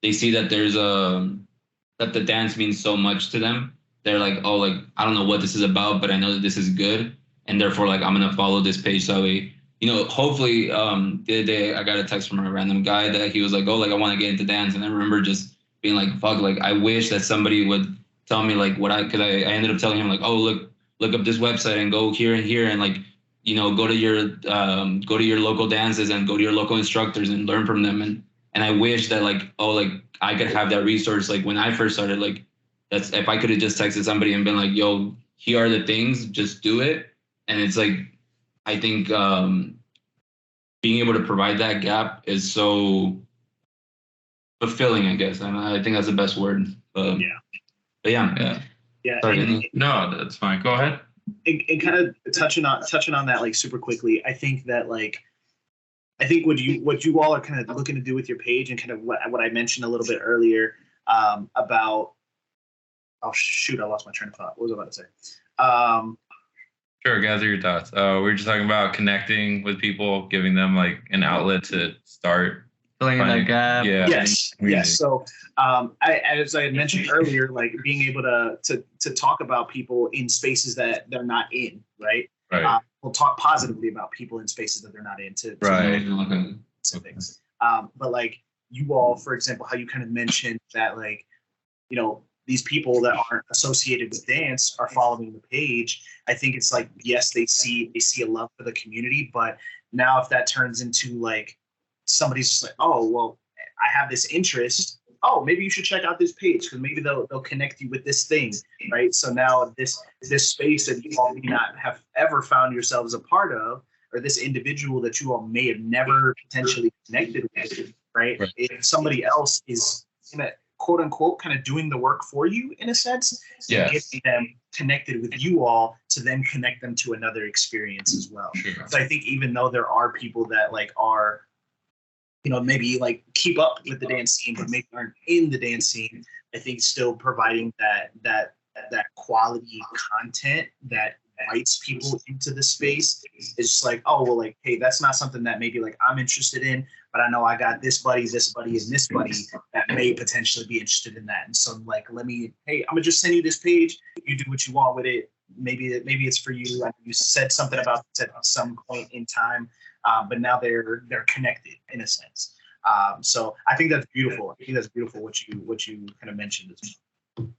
they see that there's that the dance means so much to them. They're like, oh, like I don't know what this is about, but I know that this is good, and therefore like I'm gonna follow this page. So hopefully the other day I got a text from a random guy that he was like, oh, like I want to get into dance, and I remember just being like, fuck, like I wish that somebody would tell me like because I ended up telling him like, oh, look up this website and go here and here, and like go to your local dances and go to your local instructors and learn from them, and I wish that like, oh, like I could have that resource like when I first started, like that's if I could have just texted somebody and been like, yo, here are the things, just do it. And it's like, I think being able to provide that gap is so fulfilling, I guess. And I think that's the best word. But yeah. Yeah, Sorry, No, that's fine. Go ahead. and kind of touching on that like super quickly, I think that like I think what you all are kind of looking to do with your page and kind of what I mentioned a little bit earlier about oh shoot, I lost my train of thought. What was I about to say? Sure, gather your thoughts. We were just talking about connecting with people, giving them like an outlet to start Filling in that finding. gap. Yeah. Yes, yes. So, as I had mentioned earlier, like being able to talk about people in spaces that they're not in, right? Right. We'll talk positively about people in spaces that they're not in to Right. specifics. But like you all, for example, how you kind of mentioned that, like, you know, these people that aren't associated with dance are following the page. I think it's like, yes, they see a love for the community, but now if that turns into like somebody's just like, oh, well, I have this interest. Oh, maybe you should check out this page because maybe they'll connect you with this thing, right? So now this space that you all may not have ever found yourselves a part of, or this individual that you all may have never potentially connected with, right? If somebody else is in a quote unquote kind of doing the work for you in a sense, Yes. getting them connected with you all to then connect them to another experience as well. Sure. So I think even though there are people that like are, you know, maybe like keep up with the dance scene, but maybe aren't in the dance scene, I think still providing that quality content that invites people into the space is just like, oh, well, like, hey, that's not something that maybe like I'm interested in, but I know I got this buddy, and this buddy that may potentially be interested in that. And so like, hey, I'm gonna just send you this page. You do what you want with it. Maybe it's for you. You said something about this at some point in time, but now they're connected in a sense. So I think that's beautiful. I think that's beautiful what you kind of mentioned as well.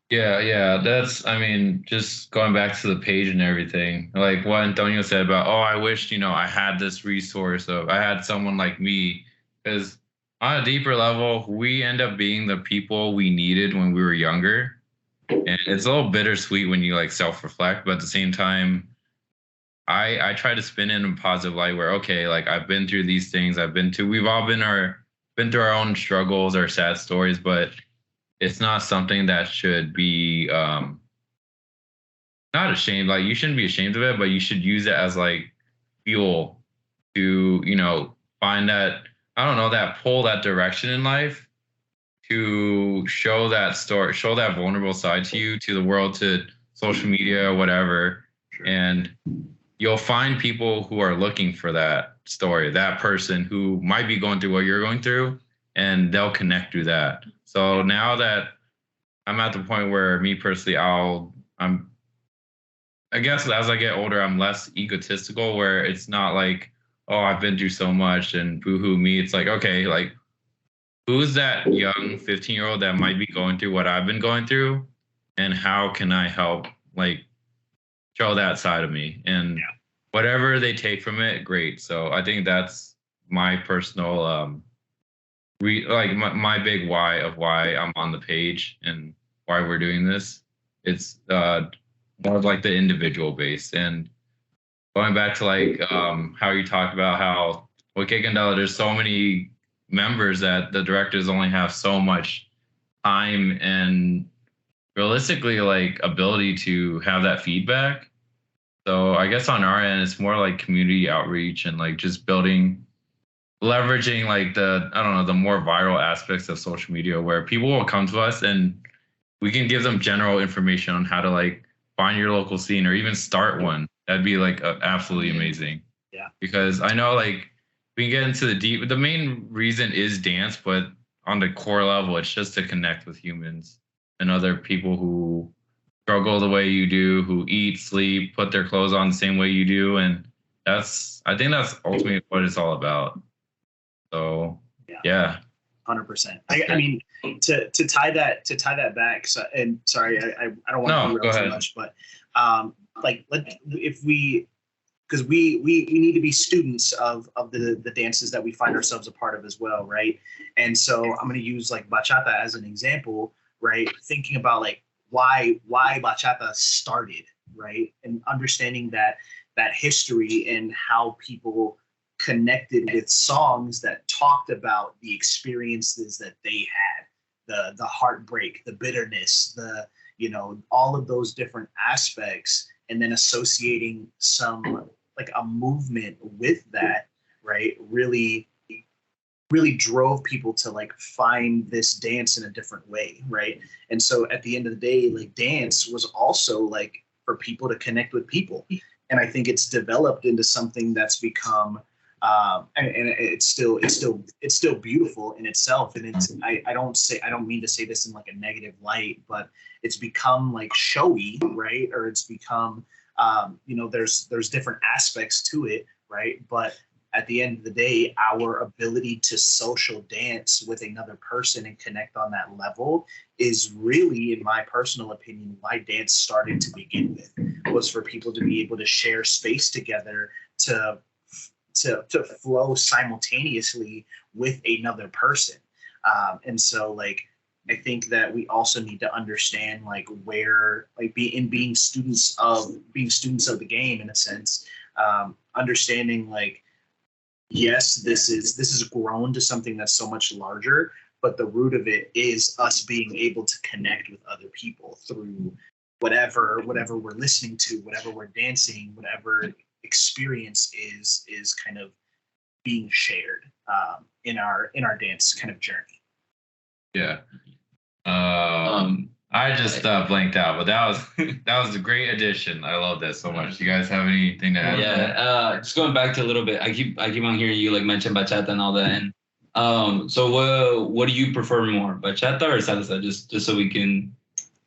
Yeah. That's, I mean, just going back to the page and everything, like what Antonio said about, oh, I wish, I had this resource of, I had someone like me, because on a deeper level, we end up being the people we needed when we were younger. And it's a little bittersweet when you like self-reflect, but at the same time, I try to spin it in a positive light where, okay, like I've been through these things, we've all been through our own struggles, our sad stories, but it's not something that should be not ashamed. Like you shouldn't be ashamed of it, but you should use it as like fuel to, find that, I don't know, that pull, that direction in life to show that story, show that vulnerable side to you, to the world, to social media, whatever. Sure. And you'll find people who are looking for that story, that person who might be going through what you're going through, and they'll connect through that. So now that I'm at the point where me personally, I guess as I get older, I'm less egotistical where it's not like, oh, I've been through so much and boohoo me. It's like, okay, like who's that young 15-year-old that might be going through what I've been going through? And how can I help like show that side of me? And whatever they take from it, great. So I think that's my personal my big why of why I'm on the page and why we're doing this. It's more of like the individual base. And going back to like how you talk about how with Kikandela, there's so many members that the directors only have so much time and realistically like ability to have that feedback. So I guess on our end, it's more like community outreach and like just leveraging like the more viral aspects of social media where people will come to us and we can give them general information on how to like find your local scene or even start one. That'd be like absolutely amazing. Yeah. Because I know like we can get into the main reason is dance, but on the core level, it's just to connect with humans and other people who struggle the way you do, who eat, sleep, put their clothes on the same way you do. And I think that's ultimately what it's all about. So yeah. 100%. I mean, to tie that back. So, and sorry, I don't want to derail too much, but because we need to be students of the dances that we find ourselves a part of as well, right? And so I'm going to use like bachata as an example, right? Thinking about like why bachata started, right? And understanding that history and how people connected with songs that talked about the experiences that they had, the heartbreak, the bitterness, the, you know, all of those different aspects, and then associating some like a movement with that, right? Really drove people to like find this dance in a different way, right? And so at the end of the day, like dance was also like for people to connect with people, and I think it's developed into something that's become and it's still beautiful in itself. And it's I don't mean to say this in like a negative light, but it's become like showy, right? Or it's become you know, there's different aspects to it, right? But at the end of the day, our ability to social dance with another person and connect on that level is really, in my personal opinion, why dance started to begin with, was for people to be able to share space together to flow simultaneously with another person. And so like, I think that we also need to understand like where, like being students of the game in a sense, understanding like, yes, this is grown to something that's so much larger, but the root of it is us being able to connect with other people through whatever we're listening to, whatever we're dancing, whatever experience is kind of being shared in our dance kind of journey. Yeah. I just blanked out, but that was a great addition. I love that so much. You guys have anything to add? Yeah, just going back to a little bit. I keep on hearing you like mention bachata and all that. And so what do you prefer more, bachata or salsa? Just so we can.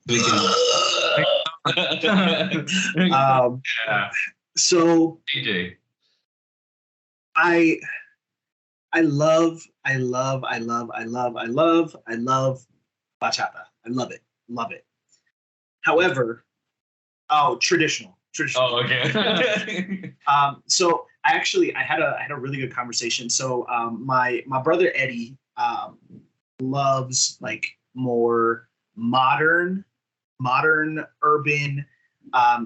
Yeah. So DJ. I love bachata. I love it. However, traditional. Oh, okay. So I had a really good conversation. So my brother Eddie loves like more modern urban,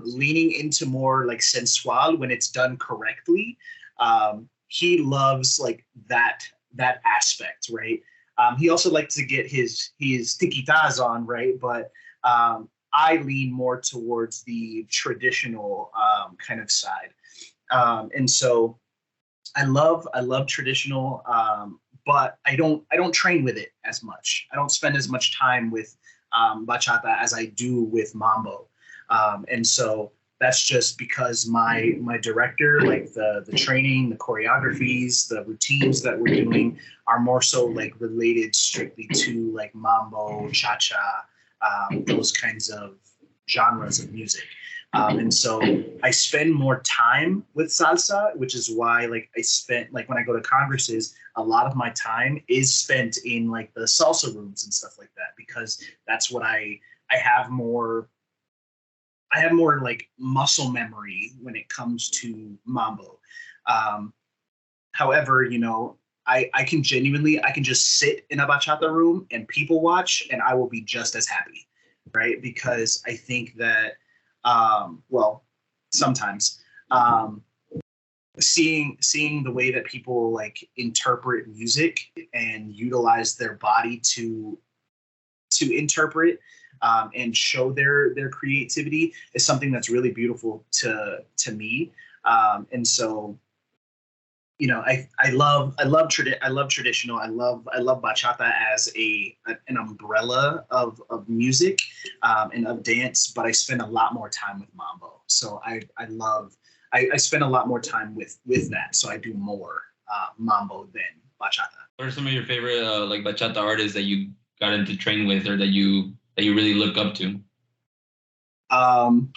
leaning into more like sensual when it's done correctly. He loves like that aspect, right? He also likes to get his tiquitas on, right? But I lean more towards the traditional kind of side, and so I love traditional, but I don't train with it as much. I don't spend as much time with bachata as I do with mambo, and so that's just because my director, like the training, the choreographies, the routines that we're doing are more so like related strictly to like mambo, cha-cha, those kinds of genres of music. And so I spend more time with salsa, which is why like I spent like when I go to congresses, a lot of my time is spent in like the salsa rooms and stuff like that, because that's what I have more like muscle memory when it comes to mambo. However, you know, I can just sit in a bachata room and people watch, and I will be just as happy, right? Because I think that, well, sometimes seeing the way that people like interpret music and utilize their body to interpret and show their creativity is something that's really beautiful to me. And so, you know, I love traditional. I love bachata as an umbrella of music and of dance, but I spend a lot more time with mambo. So I spend a lot more time with that. So I do more mambo than bachata. What are some of your favorite like bachata artists that you got into train with, or that you really look up to?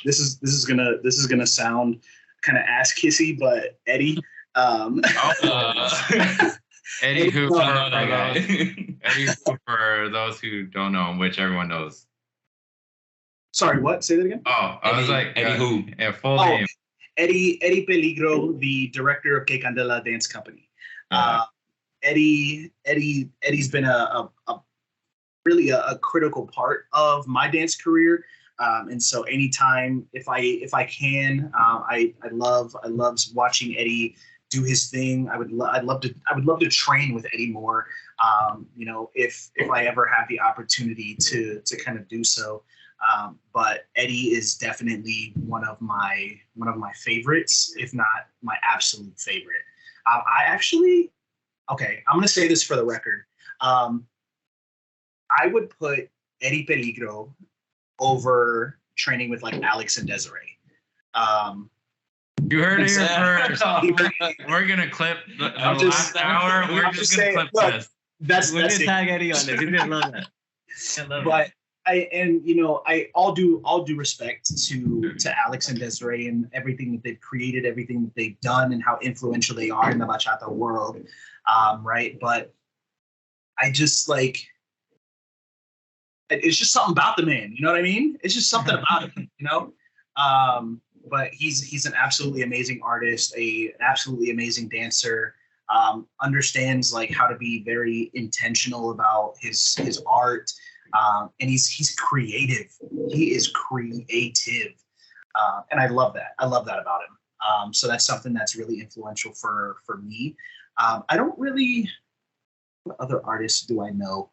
This is gonna sound kind of ass kissy, but Eddie. Eddie Hooper. Eddie Hooper, those who don't know him, which everyone knows. Sorry, what? Say that again. Oh, I was like Eddie who? Full name. Eddie Peligro, the director of Que Candela Dance Company. Eddie's been a really a critical part of my dance career. And so anytime if I can, I love watching Eddie do his thing. I'd love to train with Eddie more. You know, if I ever have the opportunity to kind of do so. But Eddie is definitely one of my favorites, if not my absolute favorite. Okay, I'm gonna say this for the record. I would put Eddie Peligro over training with like Alex and Desiree. You heard it here first. We're gonna clip the last hour. We're just gonna clip this. That's We're gonna it. tag Eddie on it. He's gonna love that. But all due respect to Alex and Desiree and everything that they've created, everything that they've done, and how influential they are in the bachata world, right? But I just like, it's just something about the man, you know what I mean? It's just something about him, you know. But he's an absolutely amazing artist, an absolutely amazing dancer. Understands like how to be very intentional about his art. And he's creative. He is creative, and I love that. I love that about him. So that's something that's really influential for me. I don't really. What other artists do I know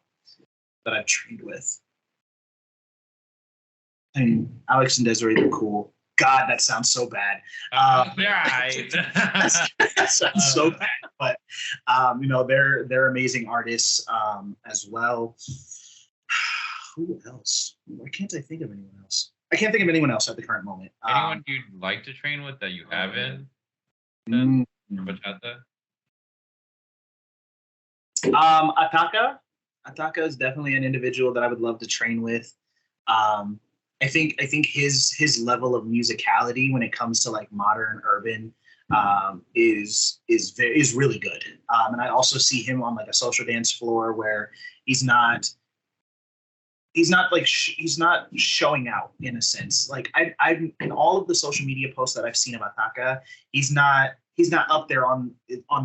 that I've trained with? I mean, Alex and Desiree, they're cool. God, that sounds so bad. Right. That sounds so bad. But you know, they're amazing artists as well. Who else? Why can't I think of anyone else? I can't think of anyone else at the current moment. Anyone you'd like to train with that you haven't? Bachata? Ataka is definitely an individual that I would love to train with. I think his level of musicality when it comes to like modern urban is really good. And I also see him on like a social dance floor where he's not showing out in a sense. Like I in all of the social media posts that I've seen of Ataka, he's not up there on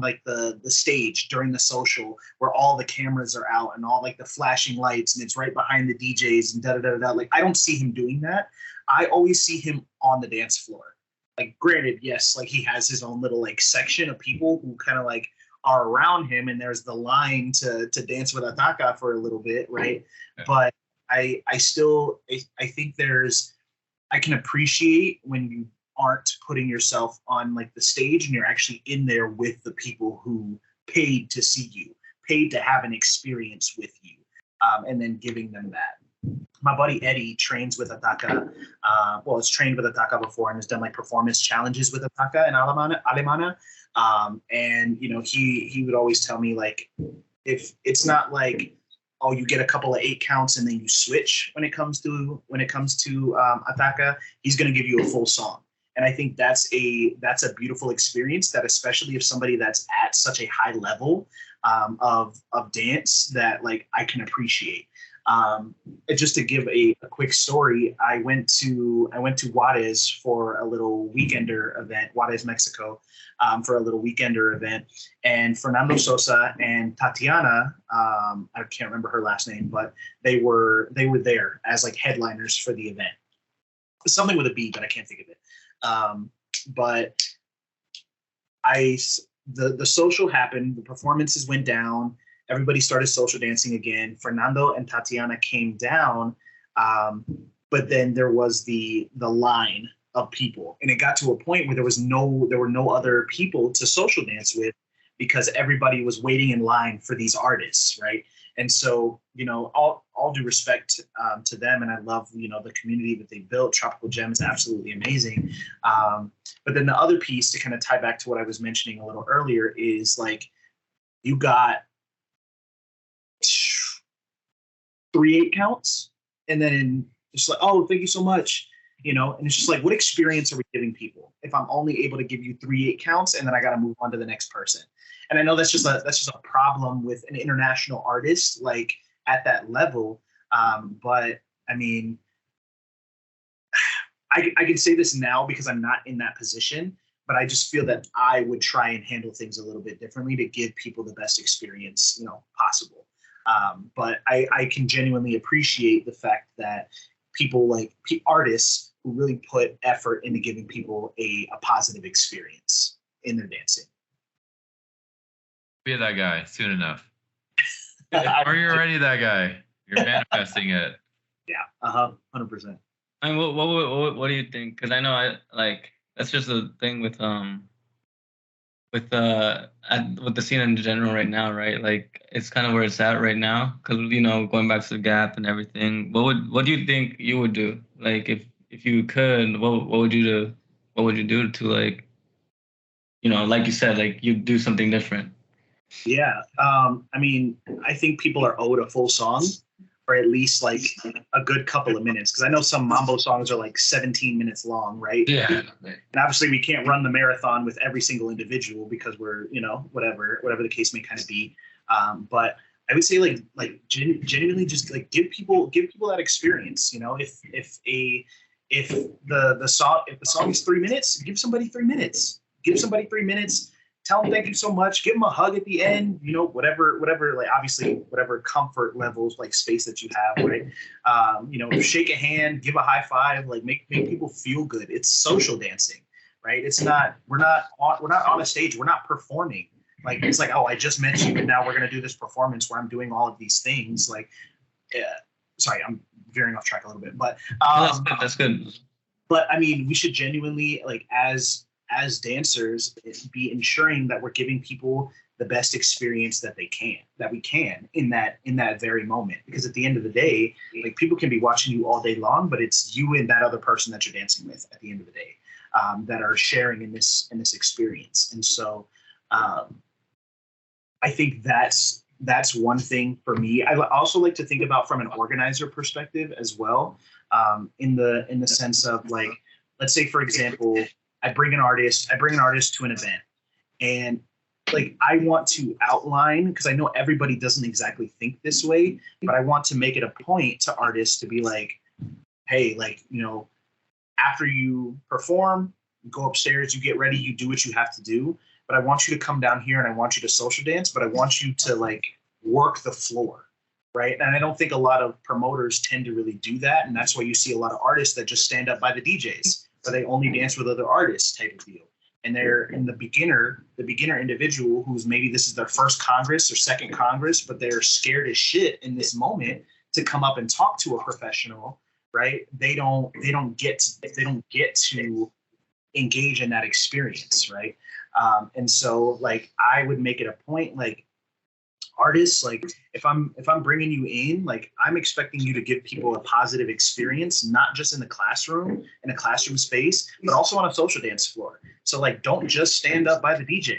like the stage during the social where all the cameras are out and all like the flashing lights and it's right behind the DJs and da da da da. Like I don't see him doing that. I always see him on the dance floor. Like granted, yes, like he has his own little like section of people who kind of like are around him and there's the line to dance with Ataka for a little bit, right? Yeah. But I think I can appreciate when you aren't putting yourself on like the stage and you're actually in there with the people who paid to see you, paid to have an experience with you, and then giving them that. My buddy Eddie trains with Ataka. Has trained with Ataka before and has done like performance challenges with Ataka in Alemana. And you know, he would always tell me like, if it's not like, oh, you get a couple of 8 counts and then you switch when it comes to Ataka, he's going to give you a full song. And I think that's a beautiful experience that, especially if somebody that's at such a high level of dance, that like I can appreciate. Just to give a quick story, I went to Juarez for a little weekender event, Juarez, Mexico, for a little weekender event. And Fernando Sosa and Tatiana, I can't remember her last name, but they were there as like headliners for the event. Something with a B, but I can't think of it. But the social happened, the performances went down, everybody started social dancing again. Fernando and Tatiana came down, but then there was the line of people, and it got to a point where there were no other people to social dance with because everybody was waiting in line for these artists, right? And so, you know, all due respect to them, and I love, you know, the community that they built. Tropical Gem is absolutely amazing. But then the other piece to kind of tie back to what I was mentioning a little earlier is like, you got 3 8 counts, and then just like, oh, thank you so much, you know. And it's just like, what experience are we giving people if I'm only able to give you 3 8 counts and then I got to move on to the next person? And I know that's just a problem with an international artist like at that level. But I mean, I can say this now because I'm not in that position, but I just feel that I would try and handle things a little bit differently to give people the best experience, you know, possible. But I can genuinely appreciate the fact that people like artists who really put effort into giving people a positive experience in their dancing. Be that guy soon enough. Or you're already that guy. You're manifesting it. Yeah, 100%. I mean, what do you think? Because I know that's just the thing with the scene in general right now, right? Like it's kind of where it's at right now. Because going back to the gap and everything. What do you think you would do? Like if you could, what would you do? What would you do to like like you said, like you do something different? Yeah. I mean, I think people are owed a full song, or at least like a good couple of minutes, because I know some mambo songs are like 17 minutes long, right? Yeah. And obviously we can't run the marathon with every single individual because we're, whatever the case may kind of be. But I would say genuinely just like give people that experience. If the song is 3 minutes, give somebody 3 minutes. Give somebody 3 minutes. Tell them thank you so much. Give them a hug at the end. Whatever. Like obviously, whatever comfort levels, like space that you have, right? Shake a hand, give a high five, like make people feel good. It's social dancing, right? It's not. We're not on a stage. We're not performing. Like it's like, oh, I just met you, and now we're gonna do this performance where I'm doing all of these things. Like, sorry, I'm veering off track a little bit, but that's good. But I mean, we should genuinely like as dancers be ensuring that we're giving people the best experience that we can in that very moment, because at the end of the day, like people can be watching you all day long, but it's you and that other person that you're dancing with at the end of the day that are sharing in this experience. And so I think that's one thing for me. I also like to think about from an organizer perspective as well, in the sense of like, let's say for example, I bring an artist to an event, and like I want to outline, because I know everybody doesn't exactly think this way, but I want to make it a point to artists to be like, hey, like, after you perform, you go upstairs, you get ready, you do what you have to do, but I want you to come down here and I want you to social dance, but I want you to like work the floor, right? And I don't think a lot of promoters tend to really do that, and that's why you see a lot of artists that just stand up by the DJs, or they only dance with other artists type of deal. And they're in the beginner individual who's maybe this is their first Congress or second Congress, but they're scared as shit in this moment to come up and talk to a professional, right? They don't get to engage in that experience, right? And so like I would make it a point, like artists, like if I'm bringing you in, like I'm expecting you to give people a positive experience, not just in the classroom, in a classroom space, but also on a social dance floor. So like don't just stand up by the DJ,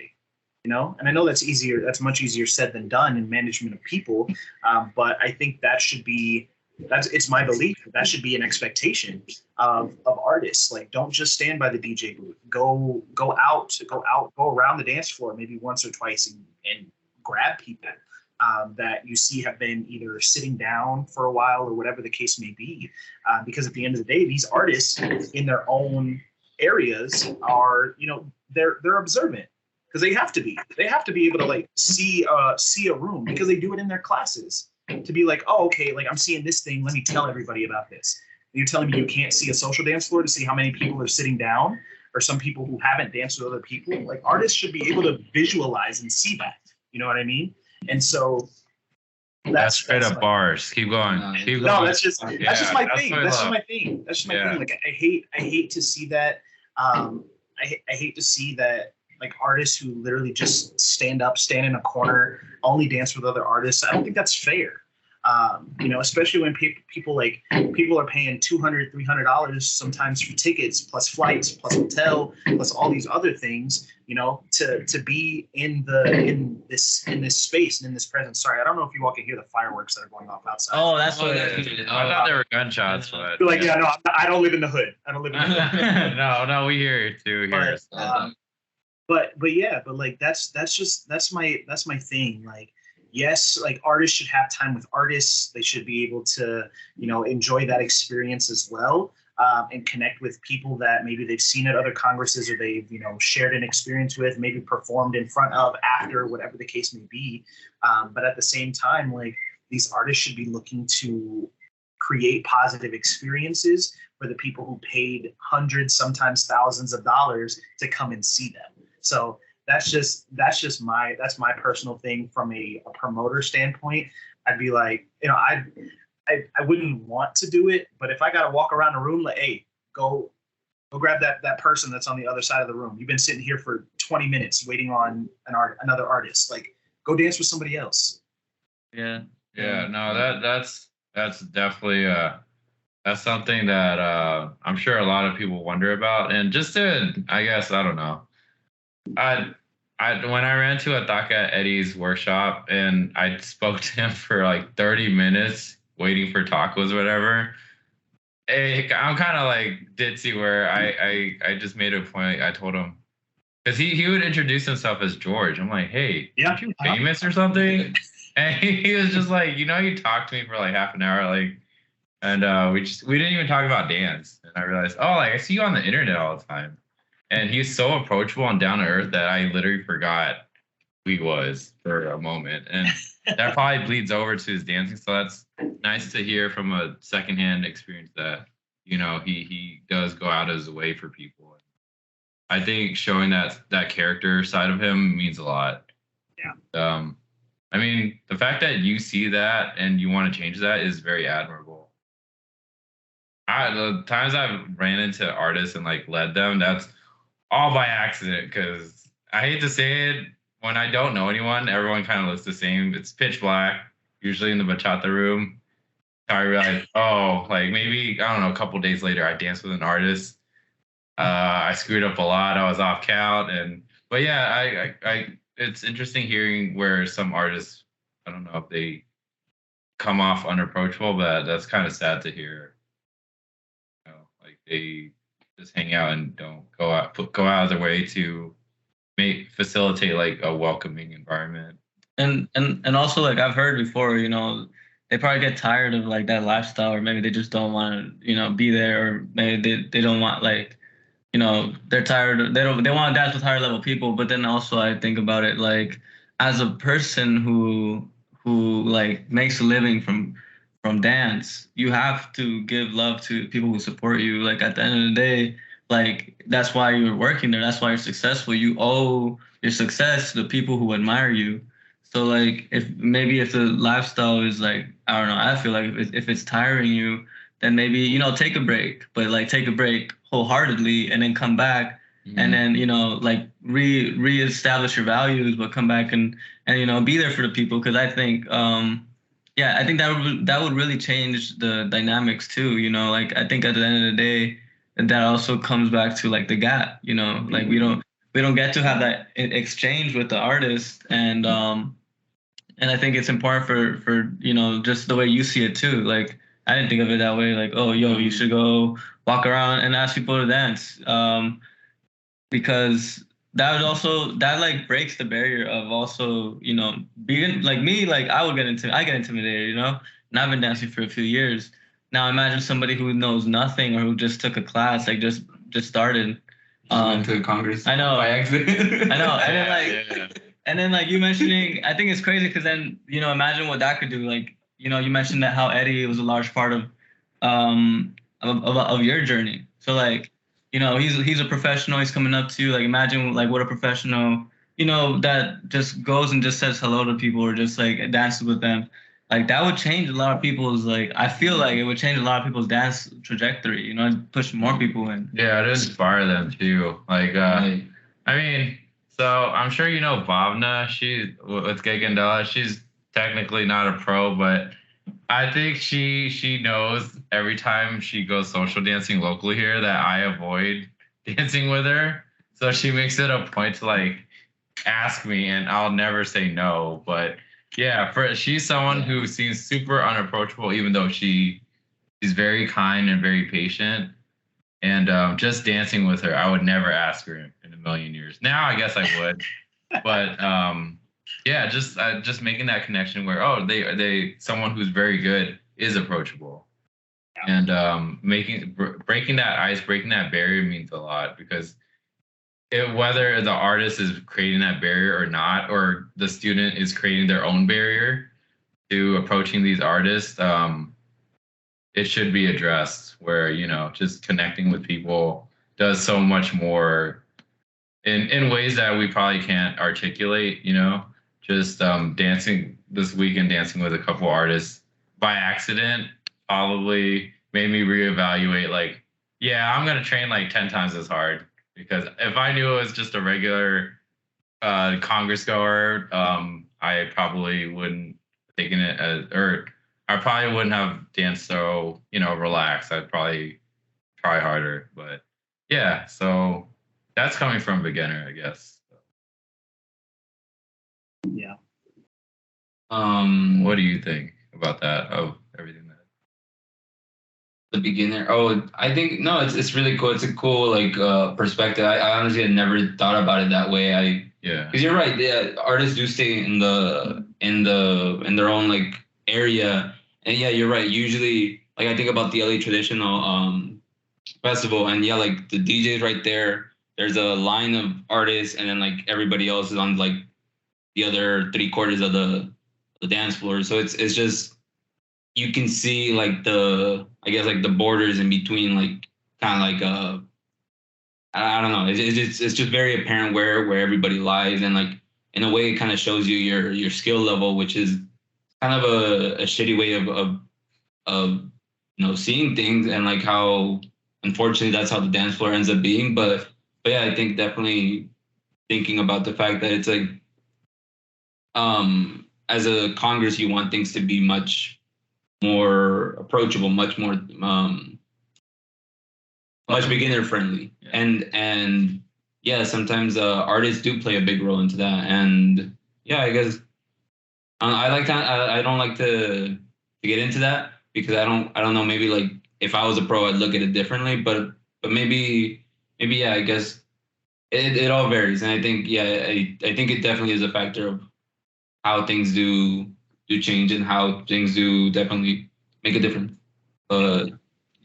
and I know that's much easier said than done in management of people, but I think it's my belief that should be an expectation of artists. Like don't just stand by the DJ booth, go around the dance floor maybe once or twice and grab people that you see have been either sitting down for a while or whatever the case may be, because at the end of the day, these artists in their own areas are, they're observant, because they have to be able to like see a room, because they do it in their classes, to be like, oh, okay, like I'm seeing this thing, let me tell everybody about this. And you're telling me you can't see a social dance floor to see how many people are sitting down, or some people who haven't danced with other people? Like artists should be able to visualize and see that. You know what I mean? And so that's straight up bars. Keep going. Keep going. No, that's just my thing. That's just my thing. Like I hate to see that. I hate to see that, like artists who literally just stand in a corner, only dance with other artists. I don't think that's fair. Especially when people are paying $200, $300 sometimes for tickets, plus flights, plus hotel, plus all these other things, to be in this space and in this presence. Sorry, I don't know if you all can hear the fireworks that are going off outside. Oh, that's what I thought they were gunshots, but no, I don't live in the hood. No, we hear it too here. But like that's my thing. Like, yes, like artists should have time with artists. They should be able to, enjoy that experience as well, and connect with people that maybe they've seen at other congresses, or they've, shared an experience with, maybe performed in front of, after, whatever the case may be. But at the same time, like these artists should be looking to create positive experiences for the people who paid hundreds, sometimes thousands of dollars to come and see them. So that's my personal thing from a promoter standpoint. I'd be like, I wouldn't want to do it, but if I got to walk around the room, like, hey, go grab that person that's on the other side of the room. You've been sitting here for 20 minutes waiting on another artist. Like, go dance with somebody else. Yeah. Yeah, no, that's definitely that's something that I'm sure a lot of people wonder about. And just to, I guess, I don't know. When I ran to Ataka at Eddie's workshop and I spoke to him for like 30 minutes waiting for tacos or whatever, I'm kind of like ditzy where I just made a point. I told him, because he would introduce himself as George. I'm like, hey, aren't you famous or something? And he was just like, you talked to me for like half an hour, like, and we didn't even talk about dance. And I realized, oh, like I see you on the internet all the time. And he's so approachable and down to earth that I literally forgot who he was for a moment. And that probably bleeds over to his dancing. So that's nice to hear from a secondhand experience that, he does go out of his way for people. I think showing that character side of him means a lot. Yeah. I mean, the fact that you see that and you want to change that is very admirable. The times I've ran into artists and like led them, that's all by accident, because I hate to say it, when I don't know anyone, everyone kind of looks the same. It's pitch black, usually in the bachata room. I realized, like maybe, I don't know, a couple days later, I danced with an artist. I screwed up a lot. I was off count. But yeah, I it's interesting hearing where some artists, I don't know if they come off unapproachable, but that's kind of sad to hear. Like they just hang out and don't go out of their way to facilitate like a welcoming environment. And also, like, I've heard before, they probably get tired of like that lifestyle, or maybe they just don't want to, be there, or maybe they don't want, like, they're tired. They want to dance with higher level people. But then also I think about it, like, as a person who like makes a living from dance, you have to give love to people who support you. Like, at the end of the day, like, that's why you're working there. That's why you're successful. You owe your success to the people who admire you. So, like, if the lifestyle is like, I don't know, I feel like if it's tiring you, then maybe, take a break, but like take a break wholeheartedly and then come back, and then, like reestablish your values, but come back and be there for the people. Cause I think, I think that would really change the dynamics too. Like, I think at the end of the day, that also comes back to like the gap, like we don't get to have that exchange with the artist. And I think it's important for just the way you see it too. Like, I didn't think of it that way. Like, oh, you should go walk around and ask people to dance, because that like breaks the barrier of also, being like me. Like, I get intimidated, and I've been dancing for a few years now. Imagine somebody who knows nothing or who just took a class, like just started. Went to Congress. I know. By accident. I know. And then like you mentioning, I think it's crazy because then, imagine what that could do. Like, you mentioned that how Eddie was a large part of your journey. So like, he's a professional. He's coming up to you. Like, imagine like what a professional, that just goes and just says hello to people or just like dances with them. Like, that would change a lot of people's, like, I feel like it would change a lot of people's dance trajectory, push more people in. Yeah, it inspire them too. Like, I mean, so I'm sure Bhavna, she's with Gay Gandela. She's technically not a pro, but I think she knows every time she goes social dancing locally here that I avoid dancing with her. So she makes it a point to like ask me, and I'll never say no. But yeah, she's someone who seems super unapproachable, even though she's very kind and very patient. And just dancing with her, I would never ask her in a million years. Now I guess I would, but yeah, just making that connection where they someone who's very good is approachable, and breaking that ice, breaking that barrier means a lot, because whether the artist is creating that barrier or not, or the student is creating their own barrier to approaching these artists, it should be addressed, where just connecting with people does so much more. in ways that we probably can't articulate, you know, just dancing this weekend, dancing with a couple artists by accident probably made me reevaluate like, yeah, I'm gonna train like 10 times as hard because if I knew it was just a regular Congress goer, I probably wouldn't have taken it as, or I probably wouldn't have danced so, you know, relaxed. I'd probably try harder. But yeah, so that's coming from a beginner, I guess. Yeah. What do you think about that? Of everything that The beginner. Oh, I think no, it's really cool. It's a cool like perspective. I honestly had never thought about it that way. yeah. Because you're right. Yeah, artists do stay in their own like area, and yeah, you're right. Usually, like I think about the LA Traditional festival, and yeah, like the DJ's right there. There's a line of artists, and then like everybody else is on like the other three quarters of the dance floor. So it's just you can see like I guess like the borders in between, like kind of like I don't know. It's just very apparent where everybody lies, and like in a way, it kind of shows you your skill level, which is kind of a shitty way of you know seeing things, and like how unfortunately that's how the dance floor ends up being. But yeah, I think definitely thinking about the fact that it's like as a Congress, you want things to be much more approachable, much more much beginner friendly. Yeah. And yeah, sometimes artists do play a big role into that. And yeah, I guess I like that. I don't like to get into that because I don't know, maybe like if I was a pro I'd look at it differently, but maybe yeah, I guess it all varies. And I think yeah, I think it definitely is a factor of how things do change and how things do definitely make a difference.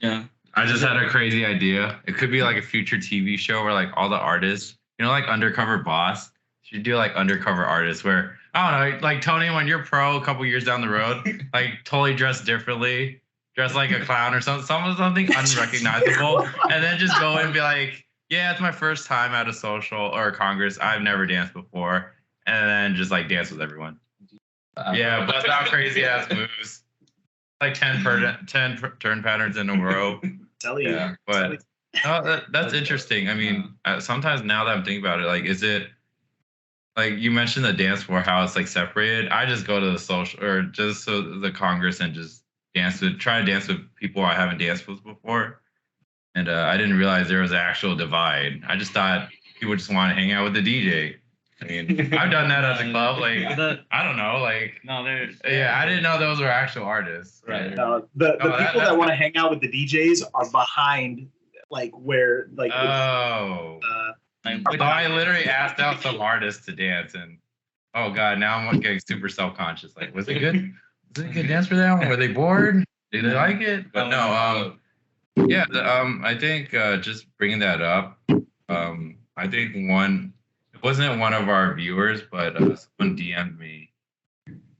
Yeah. I just had a crazy idea. It could be like a future TV show where like all the artists, you know, like Undercover Boss. Should do like undercover artists where I don't know, like Tony, when you're pro a couple years down the road, like totally dressed differently, dress like a clown or something unrecognizable, and then just go and be like, yeah, it's my first time at a social or a Congress. I've never danced before, and then just like dance with everyone. Yeah, bust out crazy ass moves, like 10 turn patterns in a row. Tell you. Yeah, but no, that's interesting. I mean, sometimes now that I'm thinking about it, like, is it like you mentioned the dance floor, how it's like separated? I just go to the social or just so the Congress and just try to dance with people I haven't danced with before, and I didn't realize there was an actual divide. I just thought people just want to hang out with the DJ. I mean, I've done that at the club. Like, I don't know. Like, No, there's yeah, I didn't know those were actual artists. Right. The people that want to hang out with the DJs are behind, like where like. Oh. So I literally asked out some artists to dance, and oh god, now I'm getting super self-conscious. Like, was it good? Was it a good dance for them? Were they bored? Did they like it? But no, yeah, I think just bringing that up, I think it wasn't one of our viewers, but someone DM'd me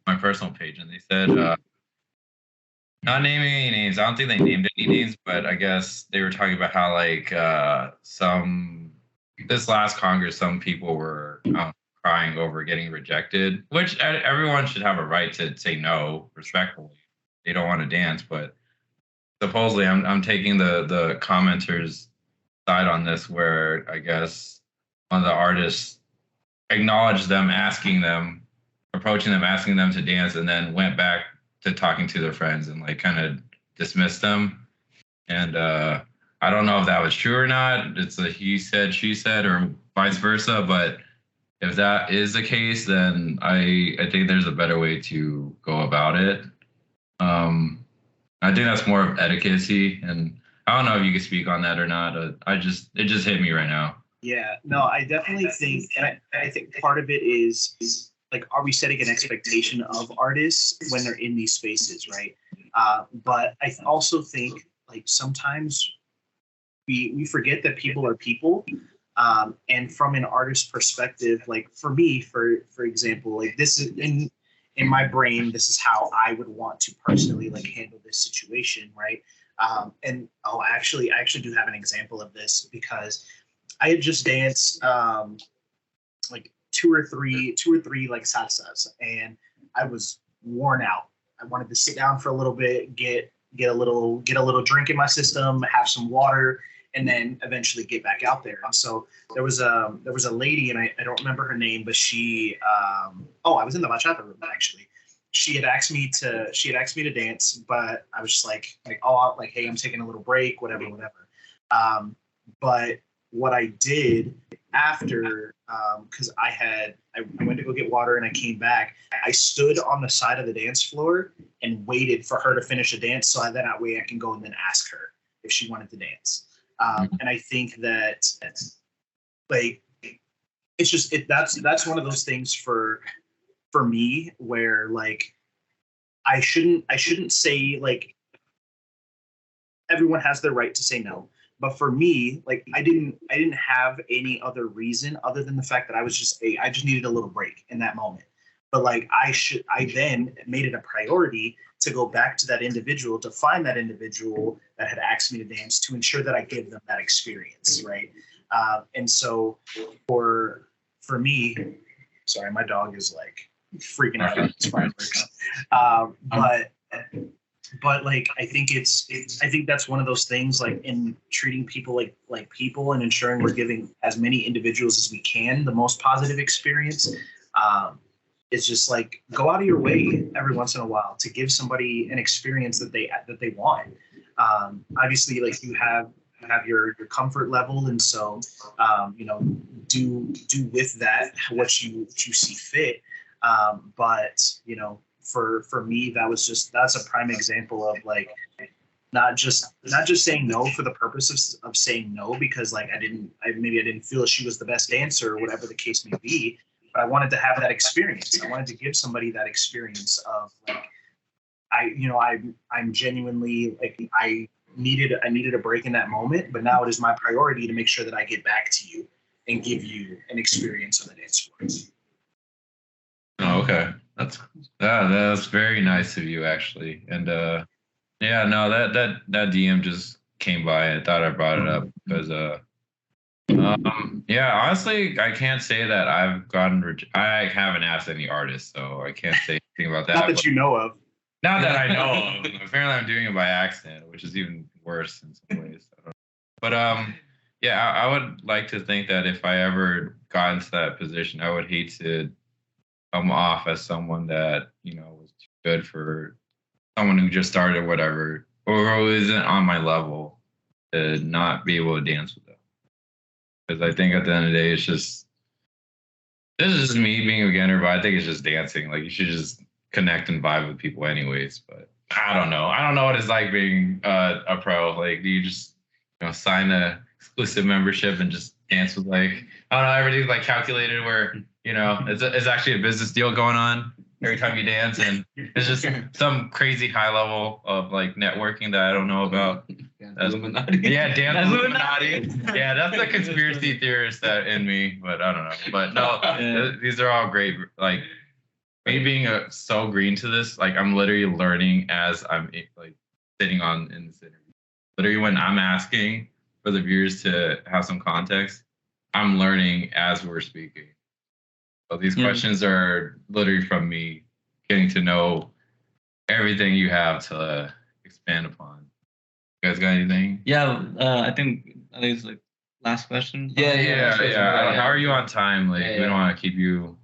my personal page, and they said, not naming any names. I don't think they named any names, but I guess they were talking about how like this last Congress, some people were crying over getting rejected, which everyone should have a right to say no respectfully. They don't want to dance, but supposedly I'm taking the commenters' side on this, where I guess one of the artists acknowledged them, approaching them, asking them to dance, and then went back to talking to their friends and like kind of dismissed them. And I don't know if that was true or not. It's a he said, she said, or vice versa. But if that is the case, then I think there's a better way to go about it. I think that's more of etiquette, and I don't know if you can speak on that or not. It just hit me right now. Yeah, no, I definitely think, and I think part of it is like, are we setting an expectation of artists when they're in these spaces, right? But I also think like sometimes we forget that people are people, and from an artist perspective, like for me, for example, like this is in my brain, this is how I would want to personally like handle this situation, right? And I actually do have an example of this because I had just danced like two or three like salsas, and I was worn out. I wanted to sit down for a little bit, get a little drink in my system, have some water, and then eventually get back out there. And so there was a lady, and I don't remember her name, but she I was in the bachata room actually. She had asked me to dance, but I was just like, hey, I'm taking a little break, whatever. But what I did after, because I went to go get water and I came back, I stood on the side of the dance floor and waited for her to finish a dance, so that way I can go and then ask her if she wanted to dance. And I think that like it's just that's one of those things for me where like I shouldn't say like everyone has their right to say no. But for me, like I didn't have any other reason other than the fact that I just needed a little break in that moment. But like I then made it a priority to go back to that individual, to find that individual that had asked me to dance, to ensure that I give them that experience, right? And so for me, sorry, my dog is like freaking out about this fireworks. But like I think I think that's one of those things, like in treating people like people and ensuring we're giving as many individuals as we can the most positive experience. It's just like go out of your way every once in a while to give somebody an experience that they want. Obviously, like you have your comfort level, and so do with that what you see fit. But for me, that's a prime example of like not just saying no for the purpose of saying no because like I didn't feel she was the best dancer or whatever the case may be, but I wanted to have that experience. I wanted to give somebody that experience of like I'm genuinely like I needed a break in that moment, but now it is my priority to make sure that I get back to you and give you an experience on the dance floor. Oh, okay. That's very nice of you, actually. And yeah, no, that DM just came by. I thought I brought it up because yeah, honestly, I can't say that I've gotten. I haven't asked any artists, so I can't say anything about that. Not that you know of. Not that I know of. Apparently, I'm doing it by accident, which is even worse in some ways. But yeah, I would like to think that if I ever got into that position, I would hate to come off as someone that was too good for someone who just started whatever or who isn't on my level to not be able to dance with them. Because I think at the end of the day, this is just me being a beginner, but I think it's just dancing. Like you should just connect and vibe with people anyways. But I don't know. I don't know what it's like being a pro. Like do you just sign a exclusive membership and just dance with like I don't know, everything's like calculated where it's actually a business deal going on every time you dance, and it's just some crazy high level of like networking that I don't know about. Illuminati. Yeah, dance Illuminati. Yeah, that's the conspiracy theorist that in me, but I don't know. But no, these are all great. Like me being so green to this, like I'm literally learning as I'm like sitting in this interview. Literally when I'm asking for the viewers to have some context, I'm learning as we're speaking. So these questions are literally from me getting to know everything you have to expand upon. You guys got anything? Yeah, I think it's like last question. Yeah. How are you on time? Like we don't want to keep you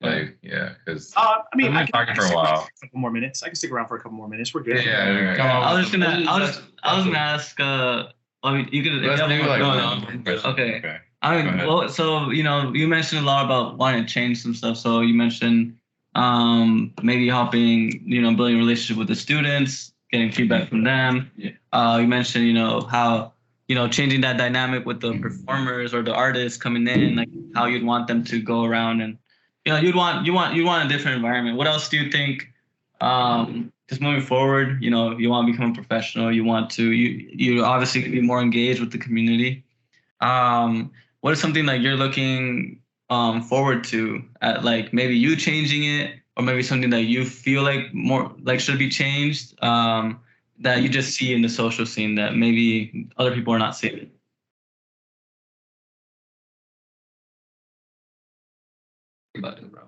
like because I mean, I've been talking for a while. A couple more minutes. I can stick around for a couple more minutes. We're good. Yeah. I was gonna ask. I mean, you could. Let's do like one question. Okay. I mean, well, so you mentioned a lot about wanting to change some stuff. So you mentioned maybe helping, building a relationship with the students, getting feedback from them. Yeah. You mentioned, how, changing that dynamic with the performers or the artists coming in, like how you'd want them to go around, and you'd want a different environment. What else do you think? Just moving forward, you want to become a professional. You want to you obviously be more engaged with the community. What is something that you're looking forward to at like maybe you changing it, or maybe something that you feel like more like should be changed that you just see in the social scene that maybe other people are not seeing? about it, bro?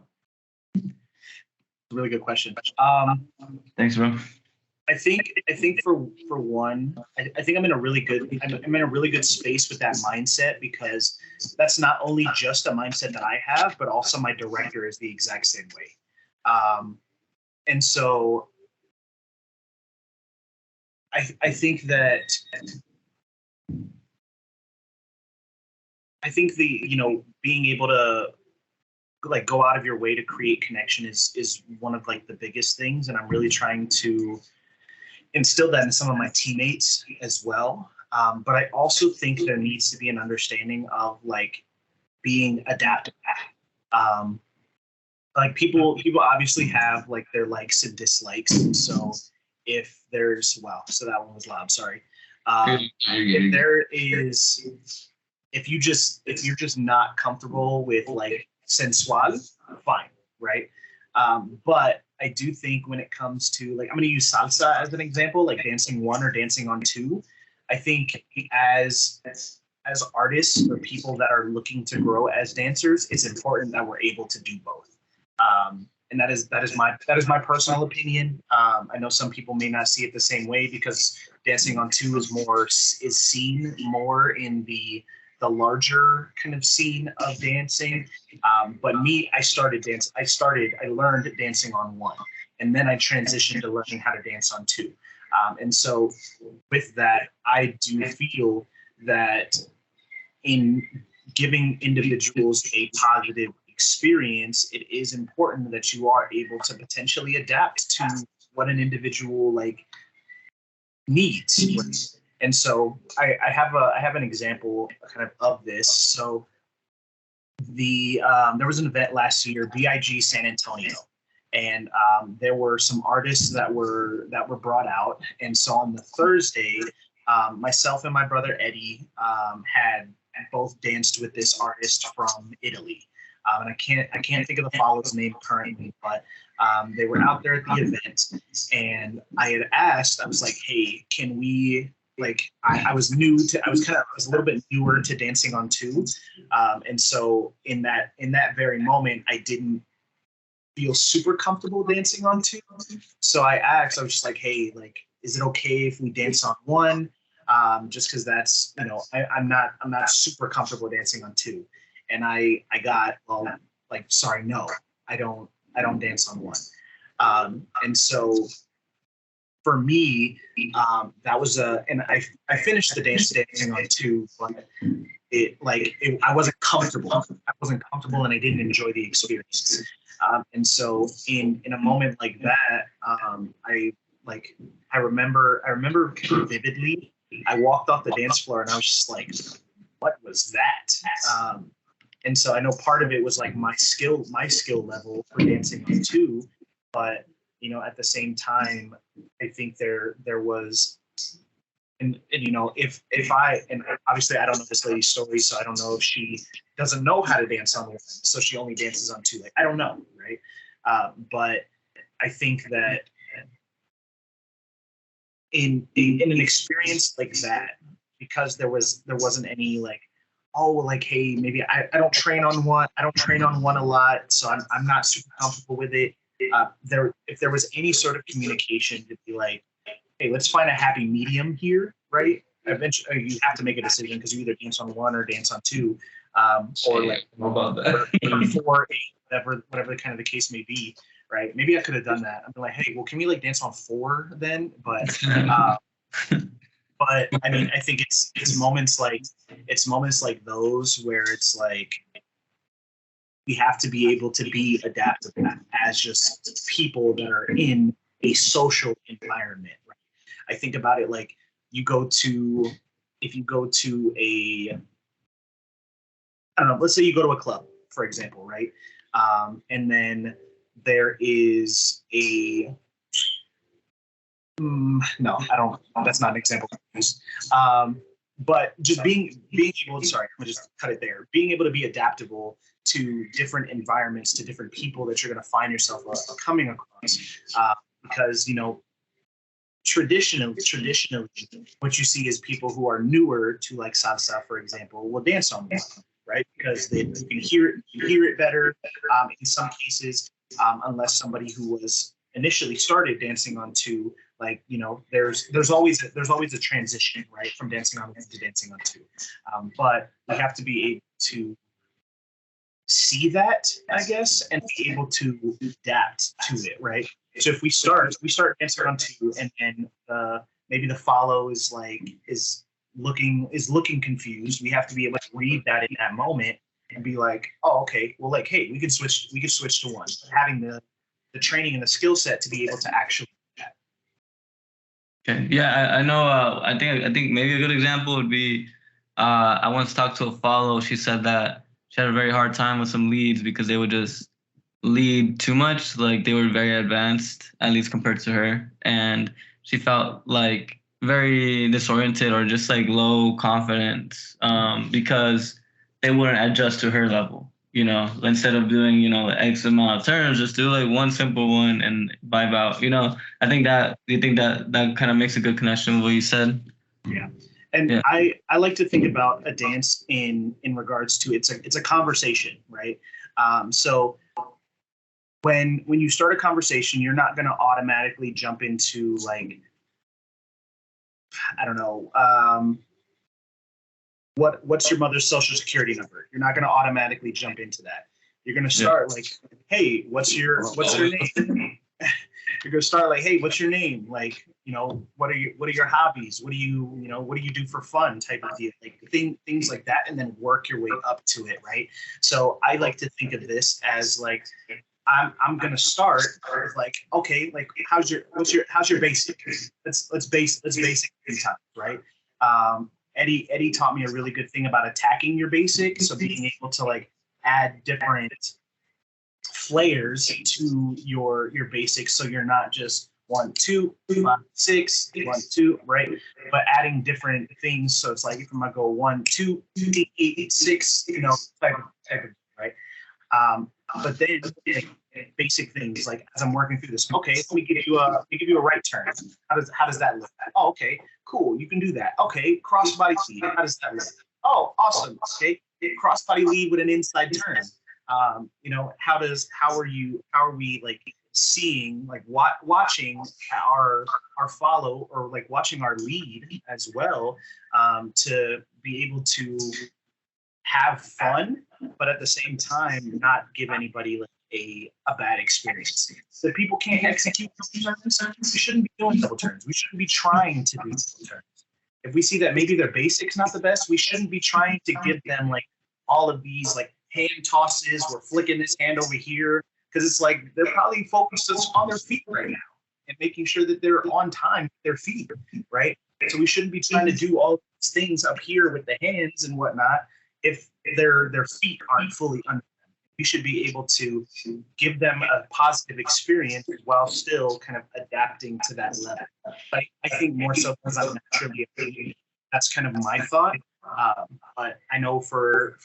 Really good question. Thanks, bro. I think for one, I think I'm in a really good space with that mindset, because that's not only just a mindset that I have, but also my director is the exact same way. And so I think being able to like go out of your way to create connection is one of like the biggest things, and I'm really trying to instill that in some of my teammates as well. But I also think there needs to be an understanding of like being adaptable. Like people obviously have like their likes and dislikes. So if there's so that one was loud. Sorry. If there is, if you're just not comfortable with like sensual, fine, right? But I do think when it comes to like, I'm going to use salsa as an example, like dancing one or dancing on two. I think as artists or people that are looking to grow as dancers, it's important that we're able to do both. And that is my personal opinion. I know some people may not see it the same way, because dancing on two is seen more in the larger kind of scene of dancing. But me, I learned dancing on one, and then I transitioned to learning how to dance on two. And so with that, I do feel that in giving individuals a positive experience, it is important that you are able to potentially adapt to what an individual like needs. And so I have an example kind of this. So there was an event last year, BIG San Antonio, and there were some artists that were brought out. And so on the Thursday, myself and my brother Eddie had both danced with this artist from Italy. And I can't think of the follower's name currently, but they were out there at the event, and I had asked, I was like, hey, can we, like, I was a little bit newer to dancing on two. And so in that very moment, I didn't feel super comfortable dancing on two. So I asked, I was just like, hey, like, is it okay if we dance on one? Just because that's, I'm not super comfortable dancing on two. And I got, like, sorry, no, I don't dance on one. And so for me, that was and I finished the dancing on two, but I wasn't comfortable. And I didn't enjoy the experience. And so in a moment like that, I remember vividly, I walked off the dance floor and I was just like, what was that? And so I know part of it was like my skill level for dancing on two, but at the same time, I think there was, and if and obviously I don't know this lady's story, so I don't know if she doesn't know how to dance on one, so she only dances on two. Like, I don't know, right? But I think that in an experience like that, because there wasn't any like, oh, like, hey, maybe I don't train on one. I don't train on one a lot, so I'm not super comfortable with it. If there was any sort of communication to be like, hey, let's find a happy medium here, right? Eventually, you have to make a decision, because you either dance on one or dance on two, or like about that. 4, 8, whatever kind of the case may be, right? Maybe I could have done that. I'm like, hey, well, can we like dance on 4 then? But but I mean, I think it's moments like those where it's like we have to be able to be adaptable as just people that are in a social environment, right? I think about it like if you go to a, I don't know, let's say you go to a club, for example, right? And then there is a, no, I don't, that's not an example. But just being able, sorry, I'm gonna just cut it there. Being able to be adaptable to different environments, to different people that you're going to find yourself coming across, because traditionally, what you see is people who are newer to like salsa, for example, will dance on one, right? Because you can hear it better. In some cases, unless somebody who was initially started dancing on two, like, you know, there's always a transition, right, from dancing on one to dancing on two. But we have to be able to see that, I guess, and be able to adapt to it, right? So if we start dancing on two, and maybe the follow is looking confused, we have to be able to read that in that moment and be like, oh, okay, well, like, hey, we can switch to one. Having the training and the skill set to be able to actually do that. Okay. Yeah, I know. I think maybe a good example would be, I once talked to a follow. She said that she had a very hard time with some leads because they would just lead too much. Like they were very advanced, at least compared to her, and she felt like very disoriented or just like low confidence, because they wouldn't adjust to her level. You know, instead of doing, you know, X amount of turns, just do like one simple one and vibe out. You know, I think that kind of makes a good connection with what you said. Yeah. And yeah. I like to think about a dance in regards to it's a conversation, right? So when you start a conversation, you're not going to automatically jump into like, I don't know, what's your mother's social security number? You're not going to automatically jump into that. You're going to start like, hey, what's your name? You're going to start like, hey, what's your name? Like, you know, what are your hobbies? What do you do for fun type of deal? Like things like that, and then work your way up to it, right? So I like to think of this as like, I'm gonna start with like, okay, like how's your basic? Let's basic time, right? Eddie taught me a really good thing about attacking your basic. So being able to like add different flares to your basics, so you're not just 1, 2, 5, 6, 1, 2, right? But adding different things. So it's like if I'm gonna go 1, 2, 8, 6, you know, type of right. But then like, basic things like as I'm working through this, okay, let me give you a right turn. How does that look? Oh, okay, cool, you can do that. Okay, crossbody lead. How does that look? Oh, awesome. Okay, crossbody lead with an inside turn. You know, how are we like seeing, like watching our follow, or like watching our lead as well, to be able to have fun, but at the same time not give anybody like a bad experience. So people can't execute double turns, we shouldn't be doing double turns. We shouldn't be trying to do double turns. If we see that maybe their basic's not the best, we shouldn't be trying to give them like all of these like hand tosses. We're flicking this hand over here, because it's like they're probably focused on their feet right now and making sure that they're on time with their feet, right? So we shouldn't be trying to do all these things up here with the hands and whatnot if their feet aren't fully under them. We should be able to give them a positive experience while still kind of adapting to that level. But I think more so because I'm naturally a, that's kind of my thought. But I know for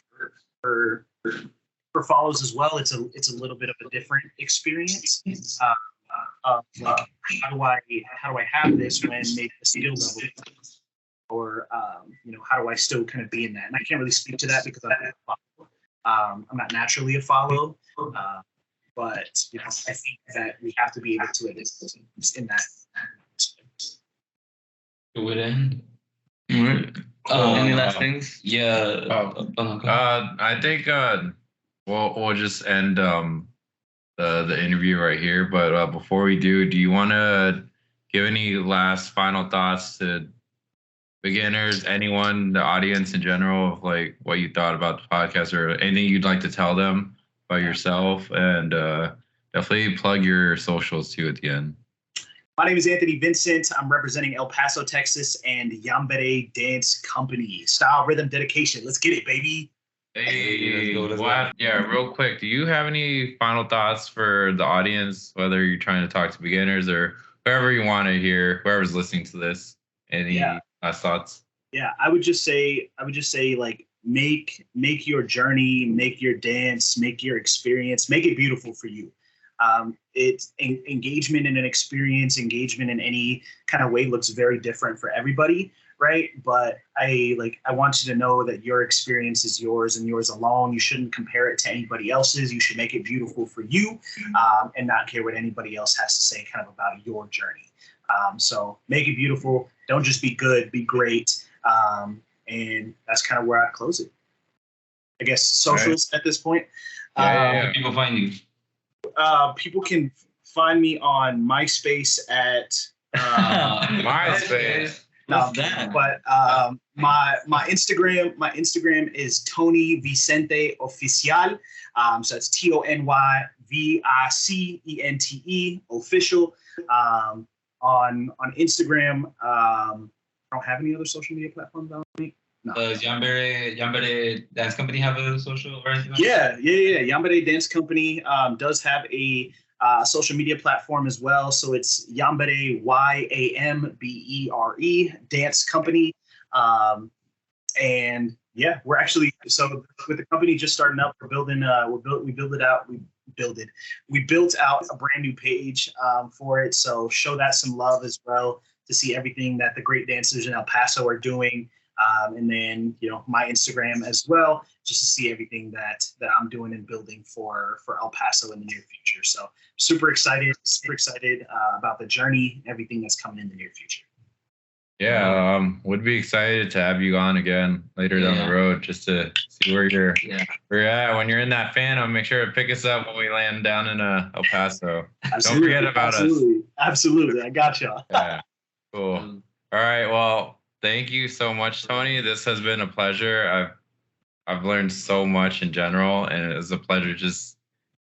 follows as well, it's a little bit of a different experience. Like how do I have this when maybe the skill level, or you know, how do I still kind of be in that? And I can't really speak to that because I'm not naturally a follow, but you know, I think that we have to be able to adapt in that. To it end. Any last things? Yeah. I think we'll just end the interview right here. But before we do you want to give any last final thoughts to beginners, anyone, the audience in general, of like what you thought about the podcast, or anything you'd like to tell them about yourself? And definitely plug your socials too at the end. My name is Anthony Vincent. I'm representing El Paso, Texas, and Yambere Dance Company. Style, rhythm, dedication. Let's get it, baby. Hey, let's go. Yeah, real quick. Do you have any final thoughts for the audience, whether you're trying to talk to beginners or whoever you want to hear, whoever's listening to this? Any last thoughts? Yeah, I would just say like make your journey, make your dance, make your experience, make it beautiful for you. It's engagement in an experience, engagement in any kind of way looks very different for everybody, right? But I want you to know that your experience is yours and yours alone. You shouldn't compare it to anybody else's. You should make it beautiful for you, and not care what anybody else has to say kind of about your journey. So make it beautiful. Don't just be good, be great. And that's kind of where I close it. I guess socials at this point. Where can people find you? People can find me on MySpace at MySpace. No, but my Instagram is Tony Vicente Oficial. So that's TonyVicente official. On Instagram, I don't have any other social media platforms. I don't think. No. Does Yambere Dance Company have a social or anything? Yeah. Yambere Dance Company does have a social media platform as well. So it's Yambere, YAMBERE Dance Company. And yeah, we're actually, so with the company just starting up, we're building, we built out a brand new page for it. So show that some love as well to see everything that the great dancers in El Paso are doing. And then, my Instagram as well, just to see everything that I'm doing and building for El Paso in the near future. So super excited about the journey, everything that's coming in the near future. Yeah, would be excited to have you on again later down the road, just to see where you're at. When you're in that Phantom, make sure to pick us up when we land down in El Paso. Don't forget about us. Absolutely, I got y'all. Yeah, cool. All right, well, thank you so much, Tony. This has been a pleasure. I've learned so much in general, and it was a pleasure just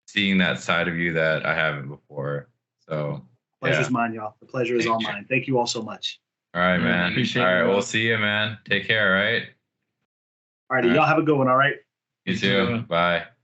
seeing that side of you that I haven't before. So pleasure's mine, y'all. The pleasure is all mine. Thank you all so much. All right, man. All right, we'll see you, man. Take care, all right? All righty, y'all have a good one, all right? You too. Bye.